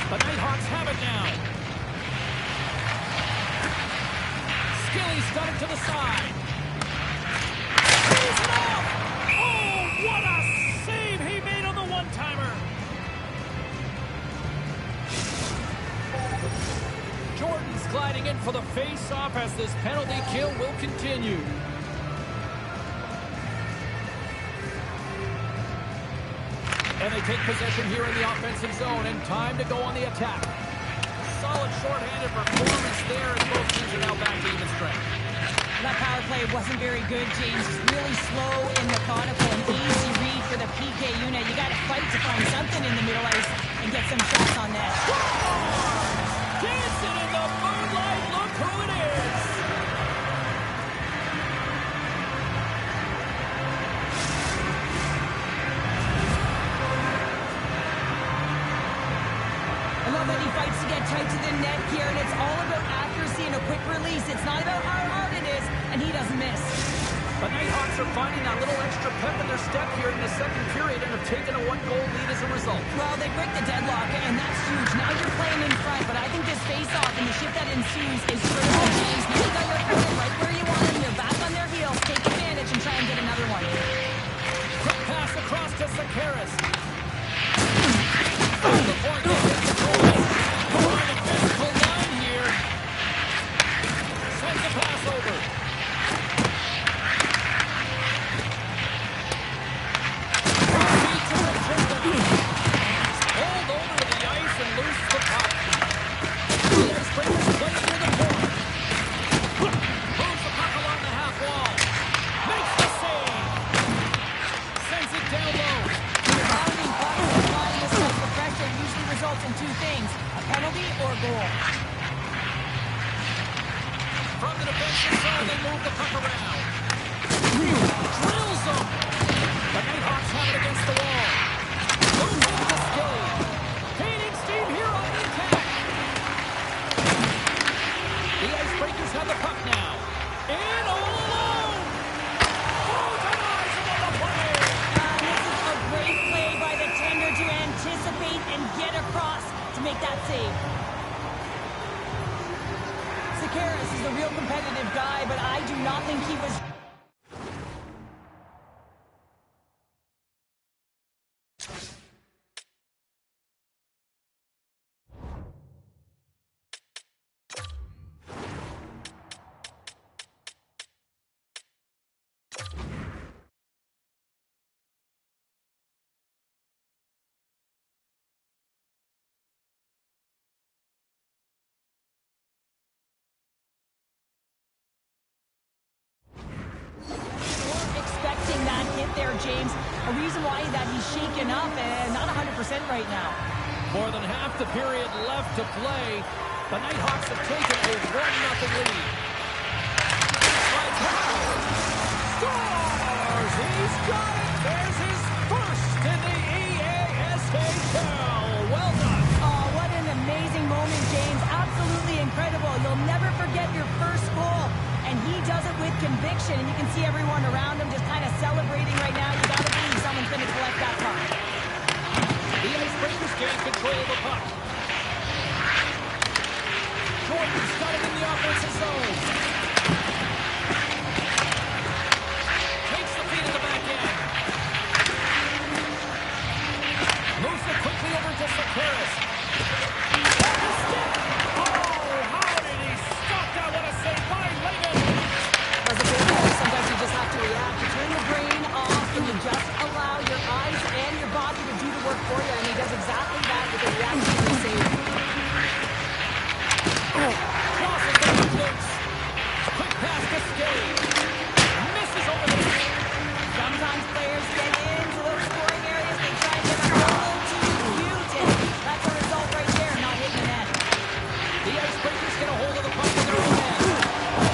The Nighthawks have it now. Skilly's got it to the side. He's it off! Oh, what a save he made on the one-timer. Jordan's gliding in for the face-off as this penalty kill will continue. And they take possession here in the offensive zone, and time to go on the attack. Solid shorthanded performance there, as both teams are now back to even strength. That power play wasn't very good, James. Really slow and methodical, an easy read for the PK unit. You got to fight to find something in the middle ice and get some shots on net. Dancing in the moonlight, look who it is! I love that he fights to get tight to the net here, and it's all about accuracy and a quick release. It's not about how hard it is, and he doesn't miss. The Nighthawks are finding that little extra pep in their step here in the second period and have taken a one-goal lead as a result. Well, they break the deadlock, and that's huge. Now you're playing in front, but I think this face-off and the shift that ensues is critical, James. Now you got your opponent right where you want them. You're back on their heels. Take advantage and try and get another one. Quick pass across to Sakaris. The point is in control. On the physical line here. Sends the pass over. Pulled over to the ice and loose the puck. The Icebreakers play through the point. hit there, James. A reason why that he's shaken up and not 100% right now. More than half the period left to play. The Nighthawks have taken a 1-0 lead. Scores! He's got it! There's his first in the EASHL. Well done. Oh, what an amazing moment, James. Absolutely incredible. You'll never forget your first goal. And he does it with conviction. And you can see everyone around him just kind of celebrating right now. You got to believe someone's going to collect that puck. The Icebreakers gain control of the puck. Jordan's got it in the offensive zone. Takes the feed in the back end. Moves it quickly over to Sakaris. Oh, how did he stop that? What a save by Layman. As a goaltender, sometimes you just have to react. You turn the brain off and you just allow your eyes and your body to do the work for you. And he does exactly that with a reactionary save. Crosses the puck loose. Quick pass to Skilly. Misses over the net. Sometimes players get into those scoring areas. They try and get a little too cute. And that's a result right there, not hitting the net. The Icebreakers get a hold of the puck in their own end.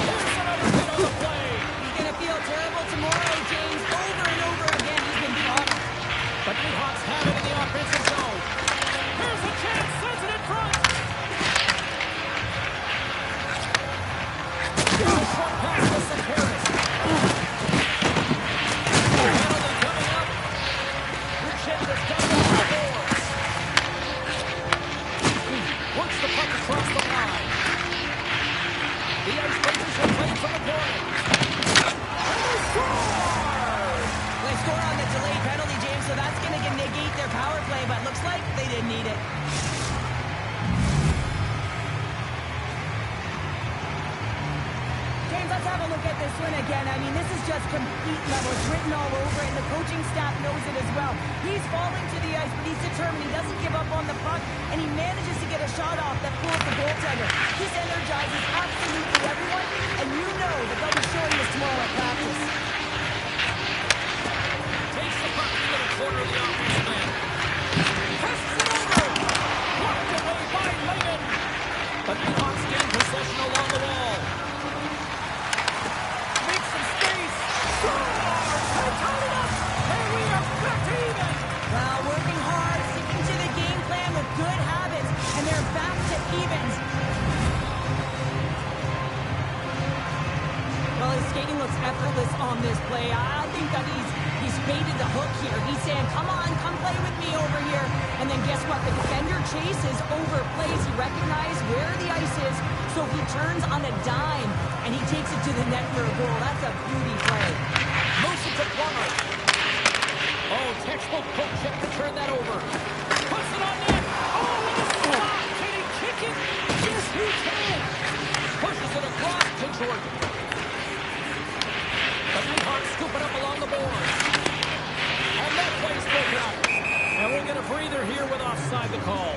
Here's another hit on the play. He's going to feel terrible tomorrow, James. Over and over again, he's been prodded. The Nighthawks have it in the offensive zone. Here's a chance. Sends it in front. Here's a short pass to Sakaris. Penalty coming up. Richenda's got it on the boards. Works the puck across the line. The Icebreakers are playing from the corner. And they score! They score on the delayed penalty, James, so that's going to negate their power play, but looks like they didn't need it. James, let's have a look at this one again. I mean, this is just complete level. It's written all over it, and the coaching staff knows it as well. He's falling to the ice, but he's determined. He doesn't give up on the puck, and he manages to get a shot off that fools the goaltender. This energizes absolutely everyone, and you know that they'll be showing this tomorrow at practice. Takes the puck into the corner of the offensive end. Passes it over. Blocked away by Layman. The Nighthawks gain possession along the wall. Makes some space. Scores! They tied it up. And we are back to even. Well, working hard, sticking to the game plan with good habits, and they're back to evens. Well, his skating looks effortless on this play. I think that he's baited the hook here. He's saying, come on, come play with me over here. And then guess what? The defender chases, overplays. He recognizes where the ice is, so he turns on a dime, and he takes it to the net for a goal. That's a beauty play. Moves it to Plummer. Oh, textbook poke check to turn that over. Puts it on net. Oh, what a stop. Can he kick it? Yes, he can. Pushes it across to Jordan. The Nighthawks scoop it up along the boards. And that play's broken up. And we'll get a breather here with offside the call.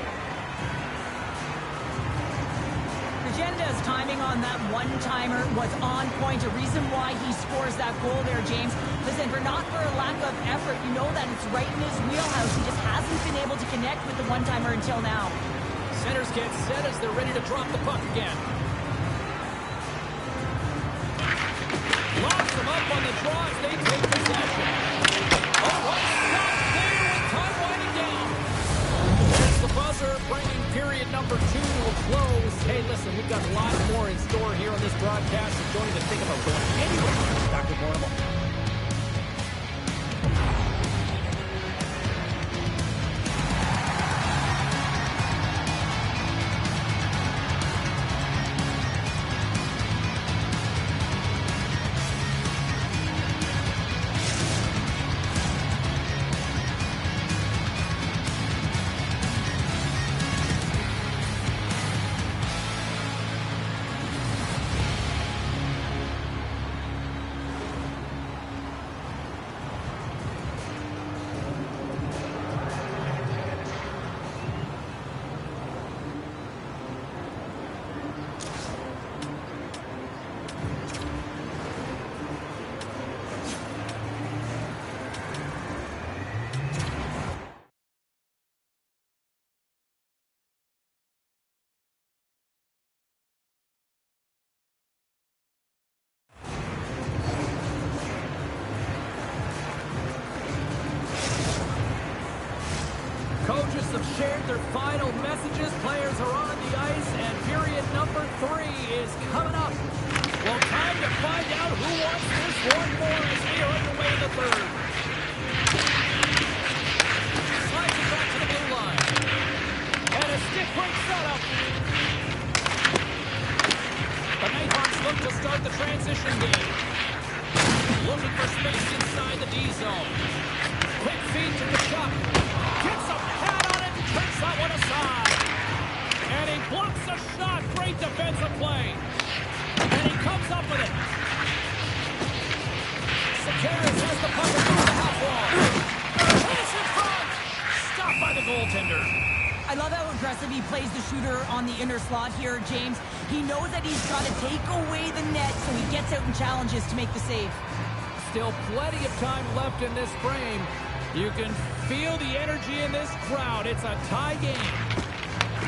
Regenda's timing on that one-timer was on point. A reason why he scores that goal there, James. Listen, not for a lack of effort. You know that it's right in his wheelhouse. He just hasn't been able to connect with the one-timer until now. Centers get set as they're ready to drop the puck again. Locks them up on the draw as they take possession. Oh, what a stop there with time winding down. There's the buzzer, bringing period number 2 to a close. Hey, listen, we've got a lot more in store here on this broadcast, and don't even think about going anywhere. Dr. Bornable. players are on the ice, and period number 3 is coming up. Well, time to find out who wants this one more as we are underway in the third. Slides it back to the blue line. And a stick break setup. The Nighthawks look to start the transition game. Looking for space inside the D zone. Quick feed to the shot. Gets a pad on it and turns that one aside. And he blocks the shot. Great defensive play. And he comes up with it. Sekeres has the puck through the half wall. Puts in front. Stopped by the goaltender. I love how aggressive he plays the shooter on the inner slot here, James. He knows that he's got to take away the net, so he gets out and challenges to make the save. Still plenty of time left in this frame. You can feel the energy in this crowd. It's a tie game.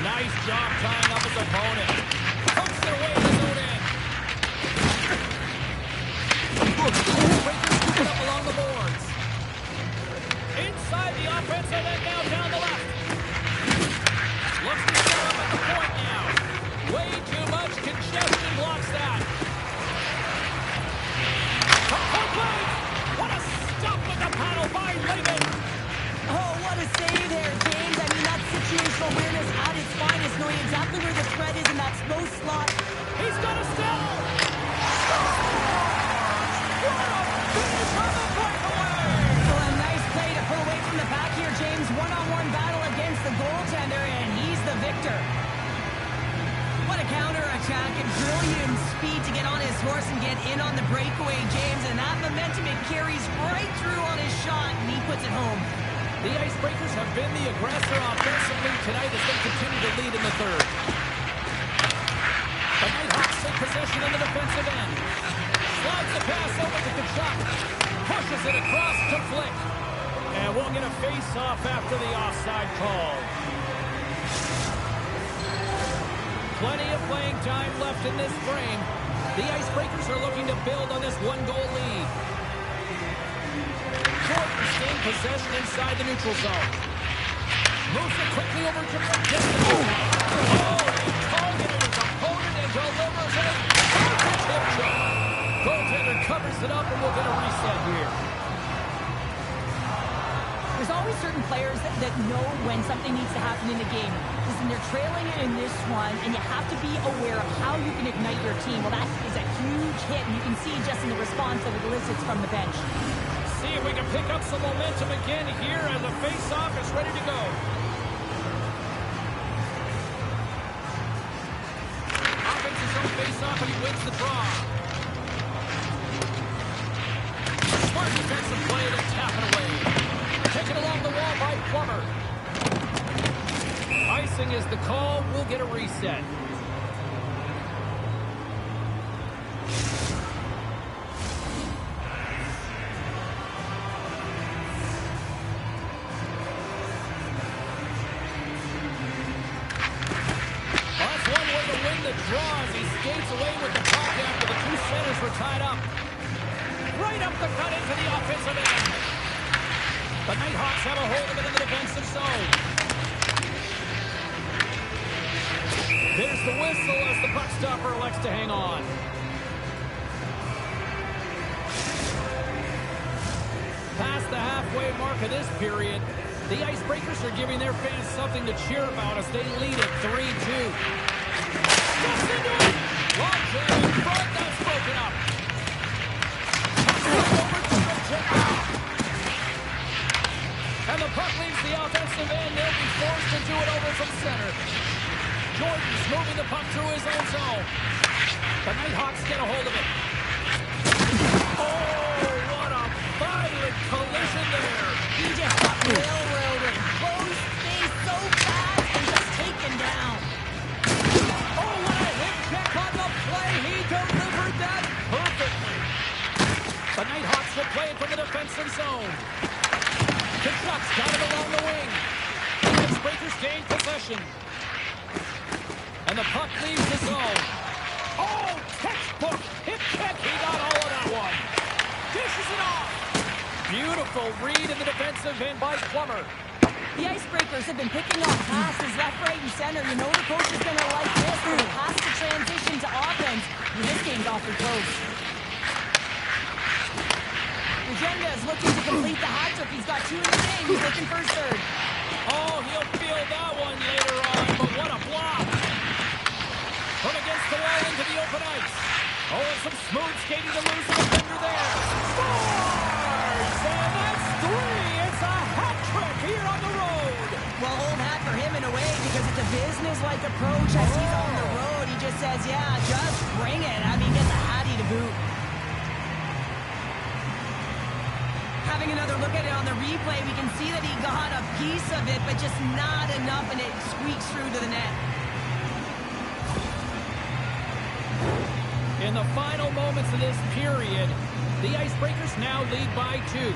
Nice job tying up his opponent. Pumps their way to the zone end. Breakers scoop it up along the boards. Inside the offensive end, now down the left. Looks to set up at the point now. Way too much congestion blocks that. What a stop with the paddle by Raymond. Oh, what a save there, James. I mean, that's situational awareness at its finest, knowing exactly where the threat is in that slow slot. He's got a steal. What a finish on the breakaway. Well, a nice play to pull away from the back here, James. One-on-one battle against the goaltender, and he's the victor. What a counterattack and brilliant speed to get on his horse and get in on the breakaway, James. And that momentum, it carries right through on his shot, and he puts it home. The Icebreakers have been the aggressor offensively tonight as they continue to lead in the third. The Nighthawks take possession in the defensive end. Slides the pass over to Kachuk. Pushes it across to Flick. And we'll get a face-off after the offside call. Plenty of playing time left in this frame. The Icebreakers are looking to build on this one-goal lead. Jordan staying possession inside the neutral zone. Moves it quickly over to Flick. Oh, he targeted his opponent and delivers it. Perfect hip shot. Goaltender covers it up and we'll get a reset here. There's always certain players that know when something needs to happen in the game. Listen, they're trailing in this one, and you have to be aware of how you can ignite your team. Well, that is a huge hit, and you can see just in the response that it elicits from the bench. See if we can pick up some momentum again here as the face-off is ready to go. Offense's own face-off, and he wins the draw. Smart defensive play to tap it away. Taken along the wall by Plummer. Icing is the call. We'll get a reset. That's one way to win the draw as he skates away with the puck after the two centers were tied up. Right up the cut into the offensive end. The Nighthawks have a hold of it in the defensive zone. There's the whistle as the puck stopper elects to hang on. Past the halfway mark of this period, the Icebreakers are giving their fans something to cheer about as they lead at 3-2. Steps into it! Long jam in front, that's broken up. Over to the check. And the puck leaves the offensive end. They'll be forced to do it over from center. Jordan's moving the puck through his own zone. The Nighthawks get a hold of it. Oh, what a violent collision there. He just got railroaded. Close space so fast and just taken down. Oh, what a hit check on the play. He delivered that perfectly. The Nighthawks will play it from the defensive zone. Kachuk's got it along the wing. The Icebreakers gain possession. And the puck leaves the zone. Oh, textbook hip check. He got all of that one. Dishes it off. Beautiful read in the defensive end by Plummer. The Icebreakers have been picking off passes left, right, and center. You know the coach is going to like this. When it has to transition to offense, this game's awfully close. Regenda is looking to complete the hat trick. He's got 2 in the game. He's looking for his third. Oh, he'll feel that one later on, but what a block. From against the wall into the open ice. Oh, and some smooth skating to lose the defender there. Scores! And that's 3. It's a hat trick here on the road. Well, old hat for him in a way because it's a business-like approach as he's on the road. He just says, yeah, just bring it. I mean, get the hattie to boot. Having another look at it on the replay, we can see that he got a piece of it, but just not enough, and it squeaks through to the net. In the final moments of this period, the Icebreakers now lead by 2.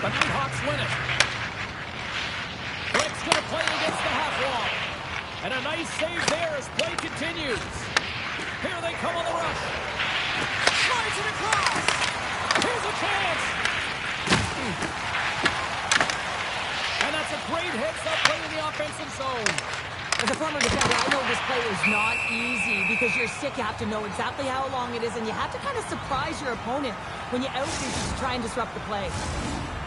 The Nighthawks win it. Quick's going to play against the half wall. And a nice save there as play continues. Here they come on the rush. Slides it across. Here's a chance. And that's a great heads-up play in the offensive zone. As a former defender, I know this play is not easy because you're sick. You have to know exactly how long it is, and you have to kind of surprise your opponent when you out-shoot to try and disrupt the play.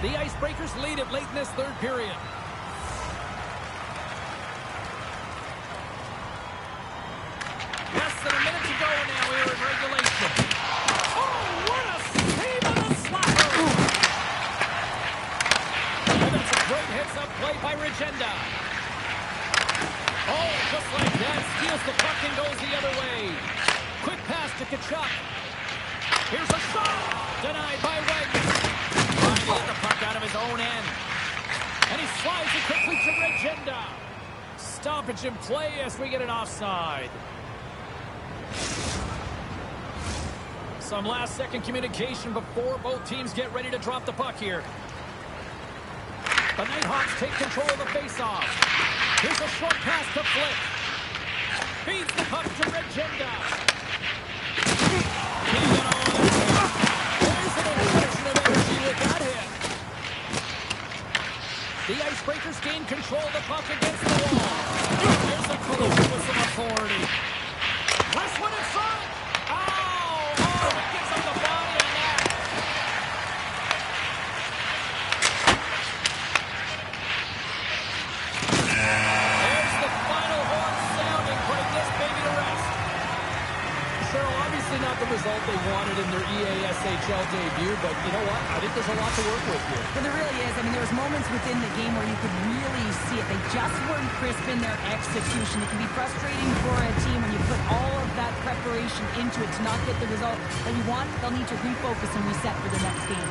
The Icebreakers lead it late in this third period. Less than a minute to go now here in regulation. Oh, what a save on the slapper! And that's a great heads-up play by Regenda. Oh, just like that, steals the puck and goes the other way. Quick pass to Tkachuk. Here's a shot! Denied by Wagner. Trying to get the puck out of his own end. And he slides it quickly to Regenda. Stoppage in play as we get an offside. Some last-second communication before both teams get ready to drop the puck here. The Nighthawks take control of the face-off. Here's a short pass to Flick. Feeds the puck to Regenda. There's an injection of energy with that hit. The Icebreakers gain control of the puck against the wall. Here's a collision with some authority. Last one in front. Oh, it gives up the body on that. There's the final horn sounding, putting this baby to rest. Cheryl, obviously not the result they wanted in their EASHL debut, but you know what? I think there's a lot to work with here. Well, there really is. I mean, there was moments within the game where you could really see it. They just weren't crisp in their execution. It can be frustrating for a team when you put all of that preparation into it to not get the result that you want. They'll need to refocus and reset for the next game.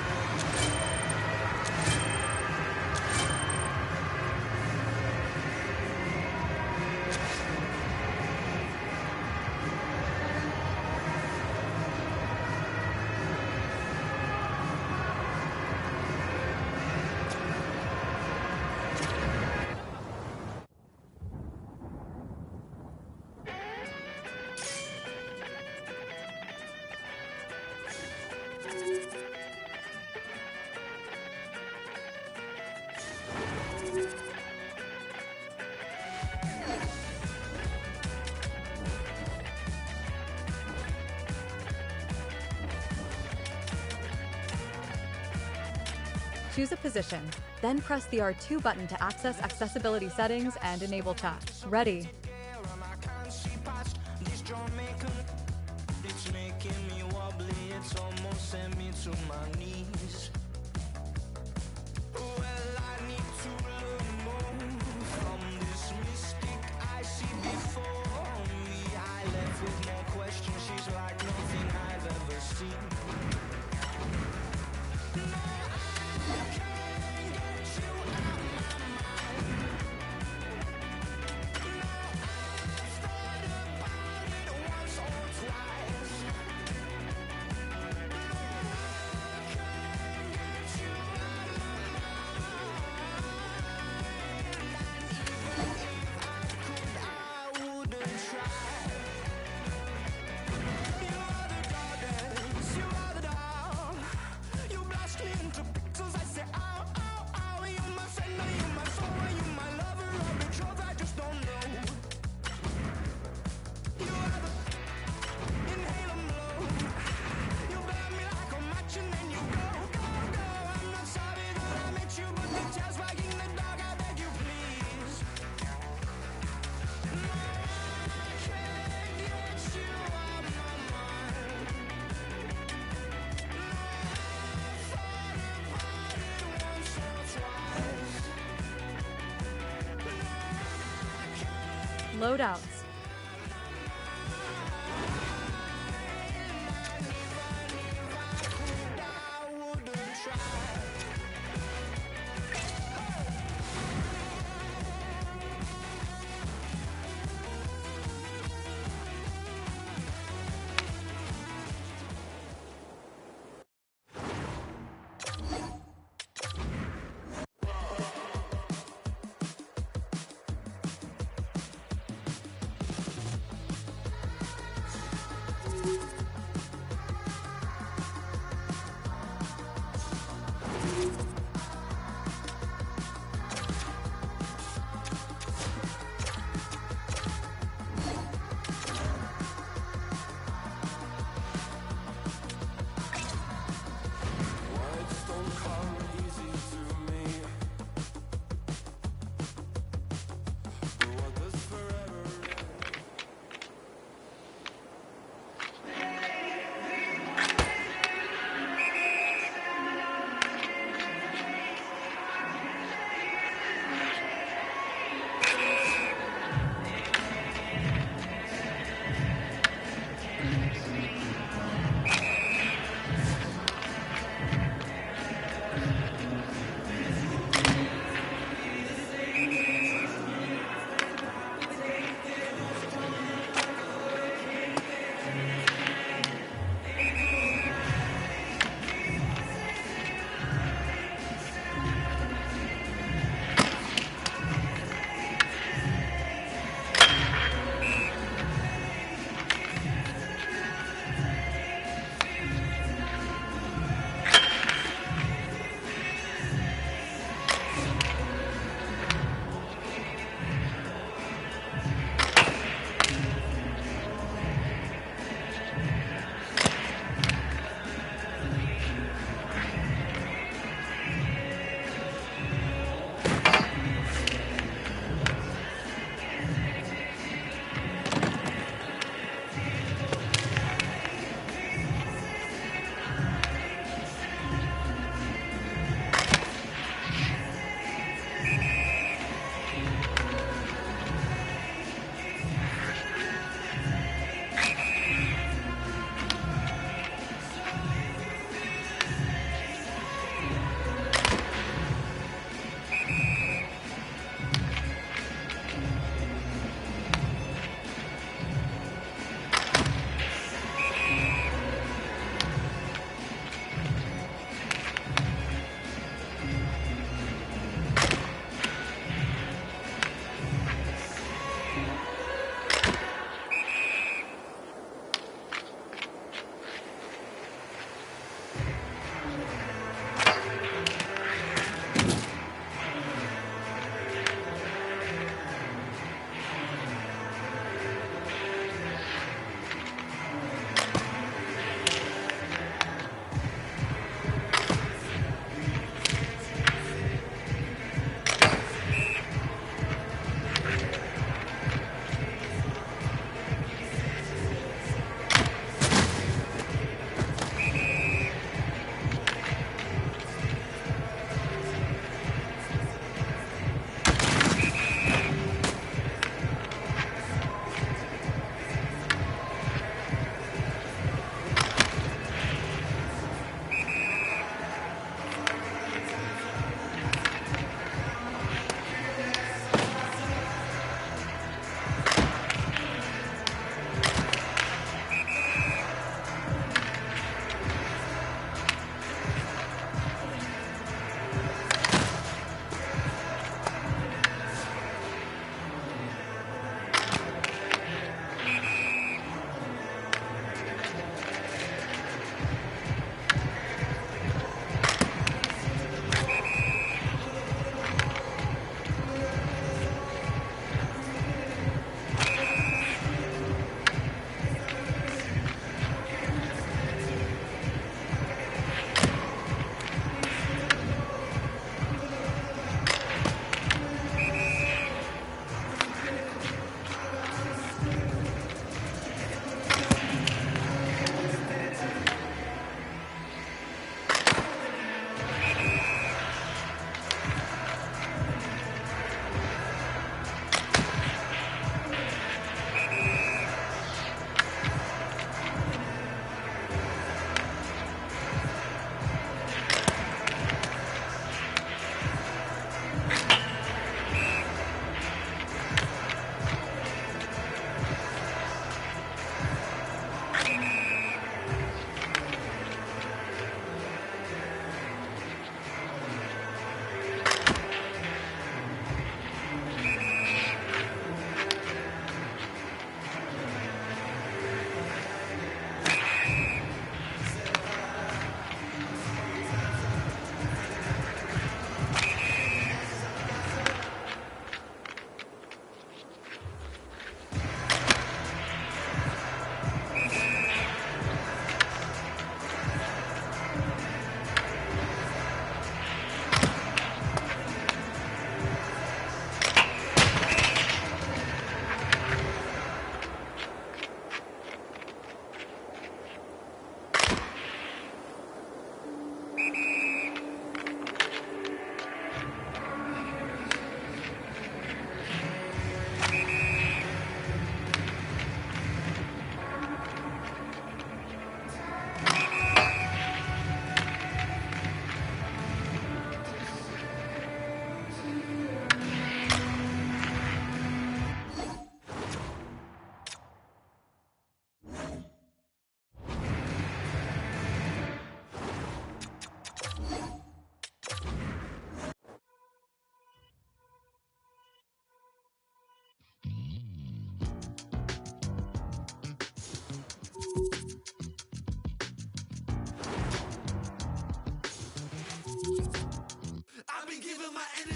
Choose a position, then press the R2 button to access accessibility settings and enable chat. Ready. loadouts.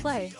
Play.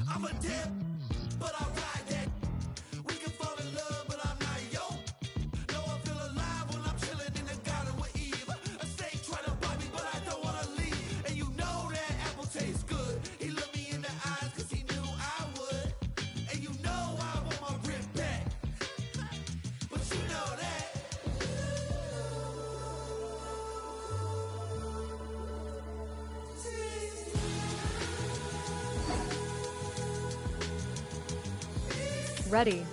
I'm a dip, but I ride that. We can fall in love, but I'm not yo. No, I feel alive when I'm chilling in the garden with Eve. A snake trying to bite me, but I don't want to leave. And you know that apple tastes good. He looked me in the eyes cause he knew I would. And you know I want my rip back. But you know that. Ready.